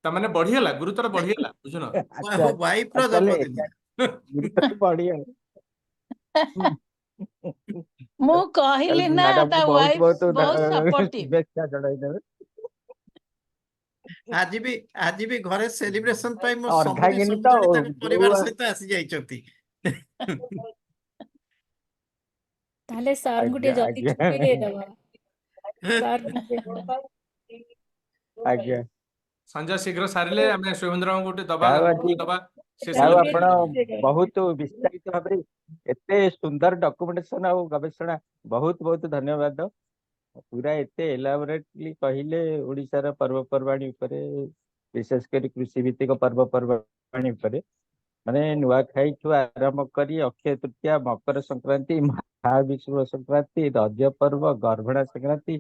ତାମାନେ ବଢିଗଲା, ଗୁରୁତର ବଢିଗଲା, ବୁଝୁନ? ଆଚ୍ଛା ୱାଇଫ ର ତାହେଲେ ଜନ୍ମଦିନ। ଗୁରୁତ୍ୱ ବଢିଆ। ମୁଁ କହିଲି ନା ତା ମ୍ୟାଡାମକୁ ବହୁତ ୱାଇଫ ବହୁତ ବହୁତ ସପୋର୍ଟିଭ। ଶୁଭେଚ୍ଛା ଜଣାଇଦେବେ। ଆଜି ବି ଘରେ ସେଲିବ୍ରେସନ ପାଇଁ ମୋ ସମୁଦି ଅର୍ଦ୍ଧାଙ୍ଗିନୀ ତ ସମୁଦୁଣୀ ତାଙ୍କ ଯୋଉ ପରିବାର ସହିତ ଆସି ଯାଇଛନ୍ତି। ତାହେଲେ ସାର୍ଙ୍କୁ ଆଜ୍ଞା ଟିକେ ଜଲ୍ଦି ଆଜ୍ଞା ଛୁଟି ଦେଇଦବା। ସାର୍ ଆଜ୍ଞା। ସଞ୍ଜୟ ଶୀଘ୍ର ସାରିଲେ ଆମେ ସୁଭେନ୍ଦ୍ରଙ୍କୁ ଗୋଟେ ଦବା, ଯାଉ ତାଙ୍କୁ ଆଜି ଭୋଜି ଦବା, ସେ ଯାଉ ସେଲିବ୍ରେଟ ଆପଣ କରିବେ। ବହୁତ ବିସ୍ତାରିତ ଭାବରେ ଏତେ ସୁନ୍ଦର ଡକୁମେଣ୍ଟେସନ ଆଉ ଗବେଷଣା, ବହୁତ ବହୁତ ଧନ୍ୟବାଦ। ପୁରା ଏତେ ଏଲାବୋରେଟଲି କହିଲେ ଓଡିଶାର ପର୍ବପର୍ବାଣୀ ଉପରେ, ବିଶେଷ କରି କୃଷି ଭିତ୍ତିକ ପର୍ବପର୍ବାଣୀ ଉପରେ, ମାନେ ନୂଆଖାଇଠୁ ଆରମ୍ଭ କରି ଅକ୍ଷୟ ତୃତୀୟା, ମକର ସଂକ୍ରାନ୍ତି, ମହାବିଷୁବ ସଂକ୍ରାନ୍ତି, ରଜ ପର୍ବ, ଗର୍ଭଣା ସଂକ୍ରାନ୍ତି,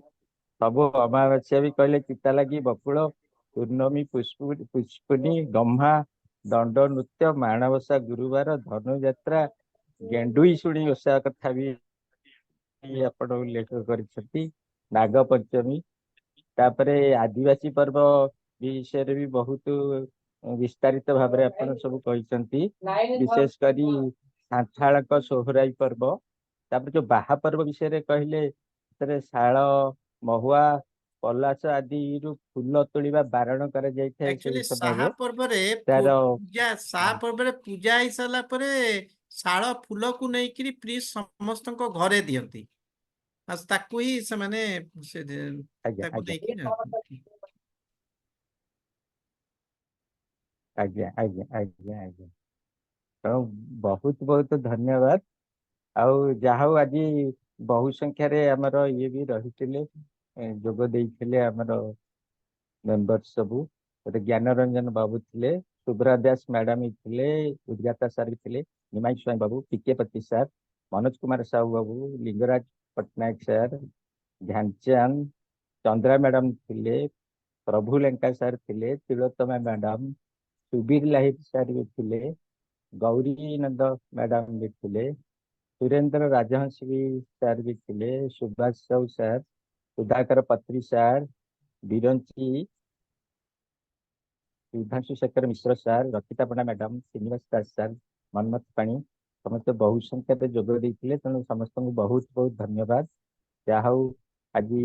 ସବୁ ଅମାବାସ୍ୟା ବି କହିଲେ ଚିତା ଲାଗି, ବକୁଳ ପୂର୍ଣ୍ଣମୀ, ପୁଷ୍ପୁନୀ, ଗହ୍ମା, ଦଣ୍ଡ ନୃତ୍ୟ, ମାଣବସା ଗୁରୁବାର, ଧନୁ ଯାତ୍ରା, ଗେଣ୍ଡୁଇ ଶୁଣି ଓଷା କଥା ବି ଆପଣ ଉଲ୍ଲେଖ କରିଛନ୍ତି, ନାଗ ପଞ୍ଚମୀ, ତାପରେ ଆଦିବାସୀ ପର୍ବ ବିଷୟରେ ବି ବହୁତ ବିସ୍ତାରିତ ଭାବରେ ଆପଣ ସବୁ କହିଛନ୍ତି, ବିଶେଷ କରି ସାନ୍ଥାଳଙ୍କ ସୋହରାଇ ପର୍ବ, ତାପରେ ଯୋଉ ବାହା ପର୍ବ ବିଷୟରେ କହିଲେ, ସେଥିରେ ଶାଳ, ମହୁଆ, ପଲାଶ ଆଦିରୁ ଫୁଲ ତୋଳିବା ବାରଣ କରାଯାଇଥାଏ ଆକ୍ଚୁଆଲି ସେଇ ସମୟରେ। ପୂଜା ତାର ସାହା ପର୍ବରେ ପୂଜା ହେଇସାରିଲା ପରେ ଶାଳ ଫୁଲକୁ ନେଇକିରି ପ୍ରିଷ୍ଟ ସମସ୍ତଙ୍କ ଘରେ ଦିଅନ୍ତି। ତାକୁ ହିଁ ସେମାନେ ଆଜ୍ଞା ତାକୁ ଆଜ୍ଞା ନେଇକି ଆଜ୍ଞା ଆଜ୍ଞା ଆଜ୍ଞା ଆଜ୍ଞା। ତେଣୁ ବହୁତ ବହୁତ ଧନ୍ୟବାଦ। ଆଉ ଯାହା ହଉ ଆଜି ବହୁ ସଂଖ୍ୟାରେ ଆମର ଇଏ ବି ରହିଥିଲେ, ଯୋଗ ଦେଇଥିଲେ ଆମର ମେମ୍ବର ସବୁ। ଗୋଟେ ଜ୍ଞାନ ରଞ୍ଜନ ବାବୁ ଥିଲେ, ସୁବ୍ରା ଦାସ ମ୍ୟାଡାମ ଥିଲେ, ଉଦ୍ଗାତା ସାର୍ ବି ଥିଲେ, ନିମାଇ ସ୍ୱାଇଁ ବାବୁ, ପିକେପତି ସାର୍, ମନୋଜ କୁମାର ସାହୁ ବାବୁ, ଲିଙ୍ଗରାଜ ପଟ୍ଟନାୟକ ସାର୍, ଧ୍ୟାନଚାନ୍ଦ, ଚନ୍ଦ୍ରା ମ୍ୟାଡାମ ଥିଲେ, ପ୍ରଭୁ ଲେଙ୍କା ସାର୍ ଥିଲେ, ତିଳୋତ୍ତମା ମ୍ୟାଡାମ, ସୁବୀର ଲାହିର ସାର୍ ବି ଥିଲେ, ଗୌରୀ ନନ୍ଦ ମ୍ୟାଡାମ ବି ଥିଲେ, ସୁରେନ୍ଦ୍ର ରାଜହଂସ ବି ସାର୍ ବି ଥିଲେ, Subhash Sahu sir, Sudhakar Patri sir, Biranchi, Sudhanshu Shekhar Mishra sir, Rachita Panda madam, Srinivas Das sir, Manmath Pani, ସମସ୍ତେ ବହୁ ସଂଖ୍ୟାରେ ଯୋଗ ଦେଇଥିଲେ। ତେଣୁ ସମସ୍ତଙ୍କୁ ବହୁତ ବହୁତ ଧନ୍ୟବାଦ। ଯାହା ହଉ ଆଜି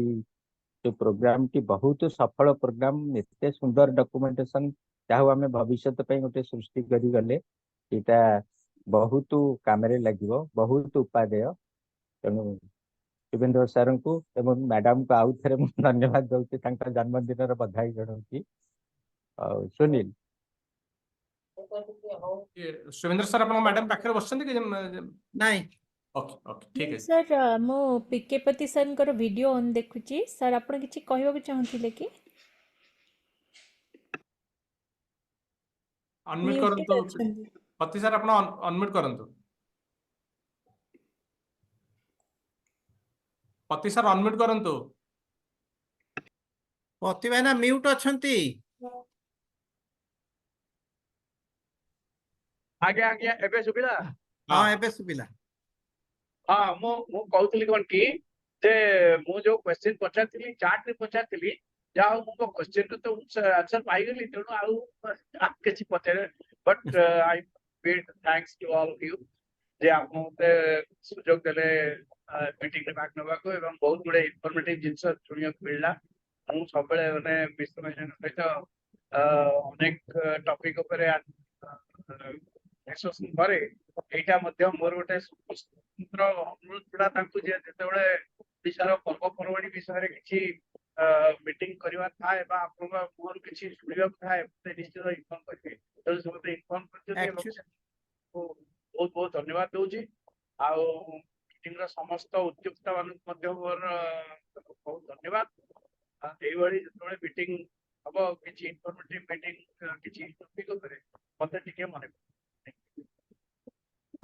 ଯୋଉ ପ୍ରୋଗ୍ରାମଟି ବହୁତ ସଫଳ ପ୍ରୋଗ୍ରାମ, ଏତେ ସୁନ୍ଦର ଡକୁମେଣ୍ଟେସନ, ଯାହା ହଉ ଆମେ ଭବିଷ୍ୟତ ପାଇଁ ଗୋଟେ ସୃଷ୍ଟି କରିଗଲେ, ଏଇଟା ବହୁତ କାମରେ ଲାଗିବ, ବହୁତ ଉପାଦେୟ। ତେଣୁ शुभेंद्र सर को एवं मैडम को आउ थे धन्यवाद दूसरी जन्मदिन बधाई जनाऊँगी। सुनील सुरेंद्र सर आप मैडम पाखे बस ନାଇଁ ओके ओके ठीक है सर मो पीके पति सर वीडियो ऑन देखुची सर आप किसी कहवा चाहूले कि अनम्यूट म्यूटेड करंतु अछंती पति सर आप अनम्यूट करंतु पति सर अनम्यूट करंतु ପତି ଭାଇନା ମ୍ୟୁଟ୍ ଅଛନ୍ତି। ଆଜ୍ଞା ଆଜ୍ଞା ଏବେ ଶୁଭିଲା? ହଁ ଏବେ ଶୁଭିଲା। ହଁ ମୁଁ କହୁଥିଲି କଣ କି ଯେ ମୁଁ ଯୋଉ କ୍ୱେଶ୍ଚିନ୍ ପଚାରିଥିଲି ଚାର୍ଟ ରେ ପଚାରିଥିଲି ଯାହା ହଉ ମୁଁ ମୋ କ୍ୱେଶ୍ଚିନ୍ ର ତ ଆନ୍ସର ପାଇଗଲି ତେଣୁ ଆଉ କିଛି ପଚାରେ but I big thanks to all of you ଯେ ଆପଣ ମତେ ସୁଯୋଗ ଦେଲେ ମିଟିଂ ରେ ଭାଗ ନେବାକୁ ଏବଂ ବହୁତ ଗୁଡେ ଇନଫର୍ମେଟିଭ ଜିନିଷ ଶୁଣିବାକୁ ମିଳିଲା। ମୁଁ ସବୁବେଳେ ମାନେ ବିଶ୍ୱ ସହିତ ଅନେକ ଟପିକ ଉପରେ ଡିସ୍କସନ୍ କରେ ଏଇଟା ମଧ୍ୟ ମୋର ଗୋଟେ ସ୍ୱତନ୍ତ୍ର ଅନୁରୋଧ ଥିଲା ତାଙ୍କୁ ଯେ ଯେତେବେଳେ ଓଡ଼ିଶାର ପର୍ବପର୍ବାଣୀ ବିଷୟରେ କିଛି ମିଟିଂ କରିବାର ଥାଏ ବା ଆପଣଙ୍କ ମୁହଁରୁ କିଛି ଶୁଣିବାକୁ ଥାଏ ମତେ ନିଶ୍ଚିତ ଇନଫର୍ମ କରିବେ ତେଣୁ ସେ ମତେ ଇନଫର୍ମ କରିଛନ୍ତି ଏବଂ ବହୁତ ବହୁତ ଧନ୍ୟବାଦ ଦଉଛି ଆଉ ମିଟିଂର ସମସ୍ତ ଉଦ୍ୟୋକ୍ତା ମାନଙ୍କୁ ମଧ୍ୟ ମୋର ବହୁତ ଧନ୍ୟବାଦ। এইভাবে যেତେବେଳେ ମିଟିଂ ହବ କିଛି ଇନଫର୍ମେଟିଭ ମିଟିଂ କିଛି ଟପିକ ଉପରେ ମତେ ଟିକେ ମନେ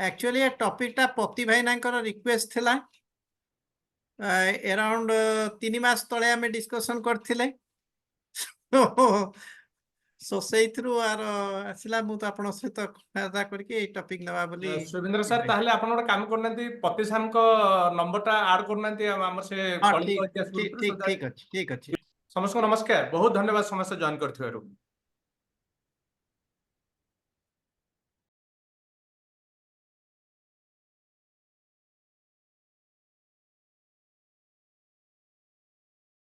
एक्चुअली ये टॉपिक टा पति भाईनांकर रिक्वेस्ट थिला अराउंड 3 मास तळे आमे डिस्कशन करथिले सो सेई थ्रू आर आसिला मु तो आपण सहित फायदा करके ए टॉपिक नवा बोली सुरेंद्र सर ताहले आपण गोटे काम करनांती पति सर को नंबर टा ऐड करनांती हम से हाँ कलिंग ठीक इतिहास ठीक ग्रुप ठीक ठीक अछि ठीक अछि। समस्त को नमस्कार बहुत धन्यवाद समस्त जॉइन करथिबारु।